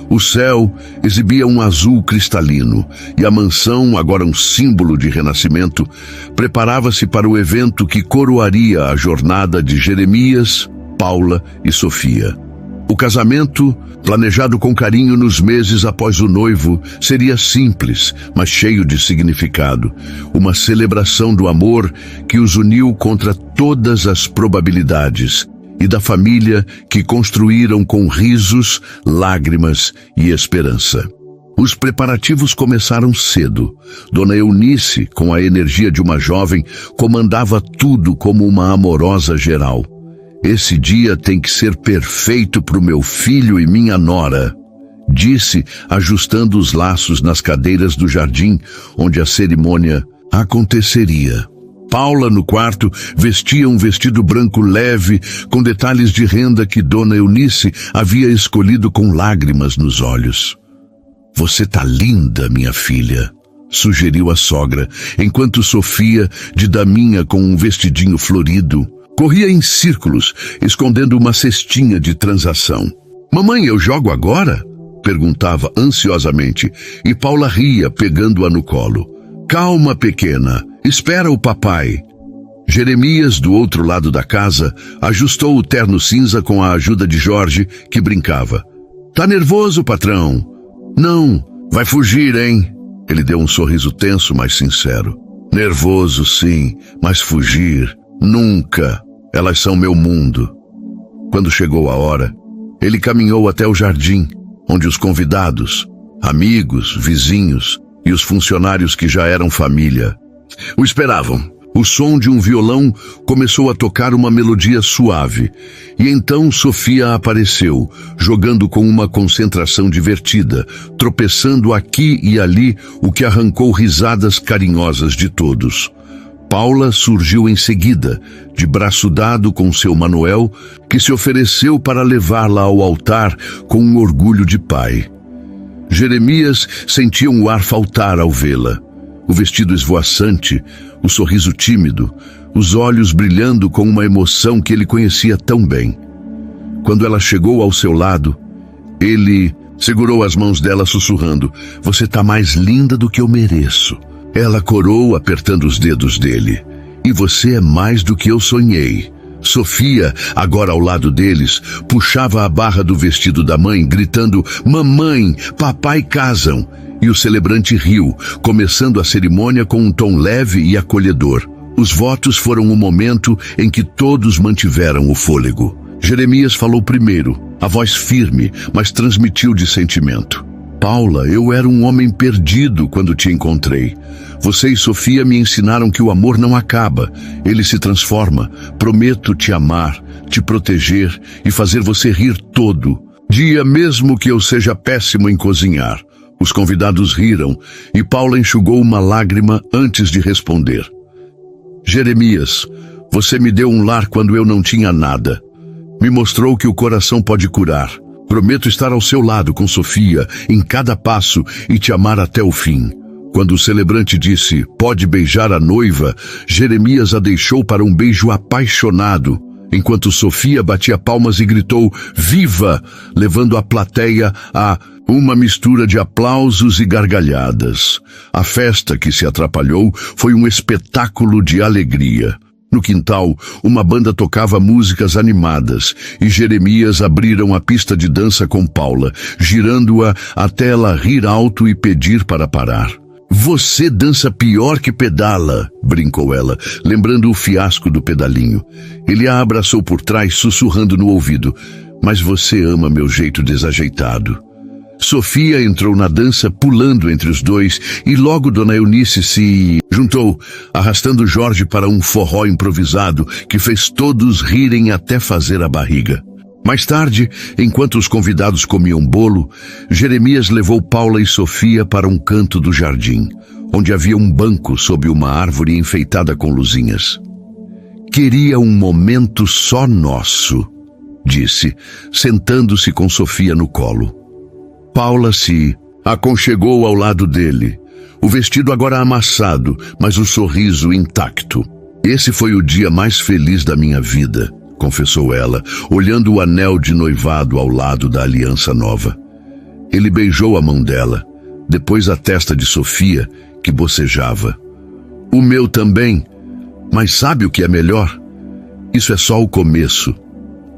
O céu exibia um azul cristalino e a mansão, agora um símbolo de renascimento, preparava-se para o evento que coroaria a jornada de Jeremias, Paula e Sofia. O casamento, planejado com carinho nos meses após o noivo, seria simples, mas cheio de significado. Uma celebração do amor que os uniu contra todas as probabilidades, e da família que construíram com risos, lágrimas e esperança. Os preparativos começaram cedo. Dona Eunice, com a energia de uma jovem, comandava tudo como uma amorosa geral. "Esse dia tem que ser perfeito para o meu filho e minha nora." disse, ajustando os laços nas cadeiras do jardim onde a cerimônia aconteceria. Paula, no quarto, vestia um vestido branco leve, com detalhes de renda que Dona Eunice havia escolhido com lágrimas nos olhos. "Você tá linda, minha filha", sugeriu a sogra, enquanto Sofia, de daminha com um vestidinho florido, corria em círculos, escondendo uma cestinha de transação. "Mamãe, eu jogo agora?", perguntava ansiosamente, e Paula ria, pegando-a no colo. "Calma, pequena, espera o papai." Jeremias, do outro lado da casa, ajustou o terno cinza com a ajuda de Jorge, que brincava. "Tá nervoso, patrão?" "Não, vai fugir, hein?" Ele deu um sorriso tenso, mas sincero. "Nervoso, sim, mas fugir, nunca. Elas são meu mundo." Quando chegou a hora, ele caminhou até o jardim, onde os convidados, amigos, vizinhos e os funcionários que já eram família o esperavam. O som de um violão começou a tocar uma melodia suave, e então Sofia apareceu, jogando com uma concentração divertida, tropeçando aqui e ali, o que arrancou risadas carinhosas de todos. Paula surgiu em seguida, de braço dado com seu Manuel, que se ofereceu para levá-la ao altar com um orgulho de pai. Jeremias sentia um ar faltar ao vê-la. O vestido esvoaçante, o sorriso tímido, os olhos brilhando com uma emoção que ele conhecia tão bem. Quando ela chegou ao seu lado, ele segurou as mãos dela sussurrando: "Você tá mais linda do que eu mereço." Ela corou, apertando os dedos dele. "E você é mais do que eu sonhei." Sofia, agora ao lado deles, puxava a barra do vestido da mãe, gritando: "Mamãe, papai casam." E o celebrante riu, começando a cerimônia com um tom leve e acolhedor. Os votos foram o momento em que todos mantiveram o fôlego. Jeremias falou primeiro, a voz firme, mas transmitiu de sentimento. "Paula, eu era um homem perdido quando te encontrei. Você e Sofia me ensinaram que o amor não acaba, ele se transforma. Prometo te amar, te proteger e fazer você rir todo dia, mesmo que eu seja péssimo em cozinhar." Os convidados riram e Paula enxugou uma lágrima antes de responder. "Jeremias, você me deu um lar quando eu não tinha nada. Me mostrou que o coração pode curar. Prometo estar ao seu lado com Sofia em cada passo e te amar até o fim." Quando o celebrante disse: "Pode beijar a noiva", Jeremias a deixou para um beijo apaixonado, enquanto Sofia batia palmas e gritou "Viva!", levando a plateia a uma mistura de aplausos e gargalhadas. A festa, que se atrapalhou, foi um espetáculo de alegria. No quintal, uma banda tocava músicas animadas e Jeremias abriram a pista de dança com Paula, girando-a até ela rir alto e pedir para parar. "Você dança pior que pedala", brincou ela, lembrando o fiasco do pedalinho. Ele a abraçou por trás, sussurrando no ouvido: "Mas você ama meu jeito desajeitado." Sofia entrou na dança, pulando entre os dois, e logo Dona Eunice se juntou, arrastando Jorge para um forró improvisado que fez todos rirem até fazer a barriga. Mais tarde, enquanto os convidados comiam bolo, Jeremias levou Paula e Sofia para um canto do jardim, onde havia um banco sob uma árvore enfeitada com luzinhas. "Queria um momento só nosso", disse, sentando-se com Sofia no colo. Paula se aconchegou ao lado dele, o vestido agora amassado, mas o sorriso intacto. "Esse foi o dia mais feliz da minha vida", confessou ela, olhando o anel de noivado ao lado da aliança nova. Ele beijou a mão dela, depois a testa de Sofia, que bocejava. "O meu também, mas sabe o que é melhor? Isso é só o começo."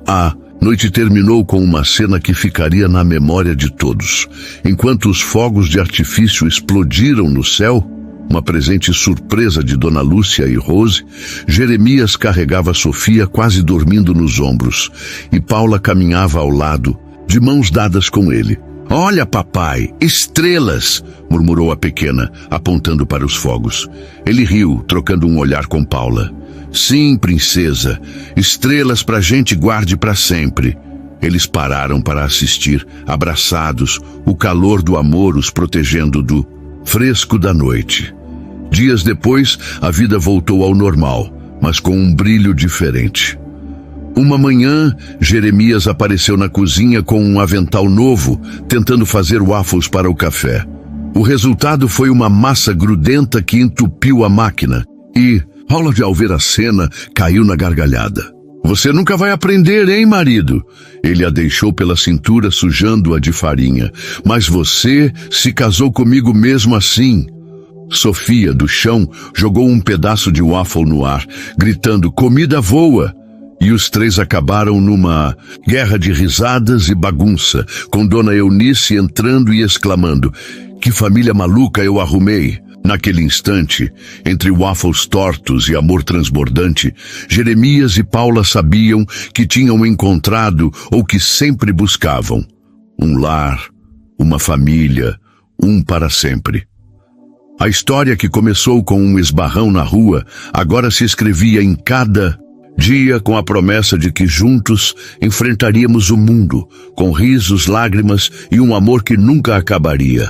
A noite terminou com uma cena que ficaria na memória de todos. Enquanto os fogos de artifício explodiram no céu, uma presente surpresa de Dona Lúcia e Rose, Jeremias carregava Sofia quase dormindo nos ombros, e Paula caminhava ao lado, de mãos dadas com ele. "Olha, papai, estrelas!" murmurou a pequena, apontando para os fogos. Ele riu, trocando um olhar com Paula. "Sim, princesa, estrelas pra gente guarde pra sempre." Eles pararam para assistir, abraçados, o calor do amor os protegendo do fresco da noite. Dias depois, a vida voltou ao normal, mas com um brilho diferente. Uma manhã, Jeremias apareceu na cozinha com um avental novo, tentando fazer waffles para o café. O resultado foi uma massa grudenta que entupiu a máquina e, Howard, ao ver a cena, caiu na gargalhada. Você nunca vai aprender, hein, marido? Ele a deixou pela cintura, sujando-a de farinha. Mas você se casou comigo mesmo assim. Sofia, do chão, jogou um pedaço de waffle no ar, gritando, comida voa! E os três acabaram numa guerra de risadas e bagunça, com Dona Eunice entrando e exclamando, que família maluca eu arrumei! Naquele instante, entre waffles tortos e amor transbordante, Jeremias e Paula sabiam que tinham encontrado ou que sempre buscavam. Um lar, uma família, um para sempre. A história que começou com um esbarrão na rua, agora se escrevia em cada dia com a promessa de que juntos enfrentaríamos o mundo, com risos, lágrimas e um amor que nunca acabaria.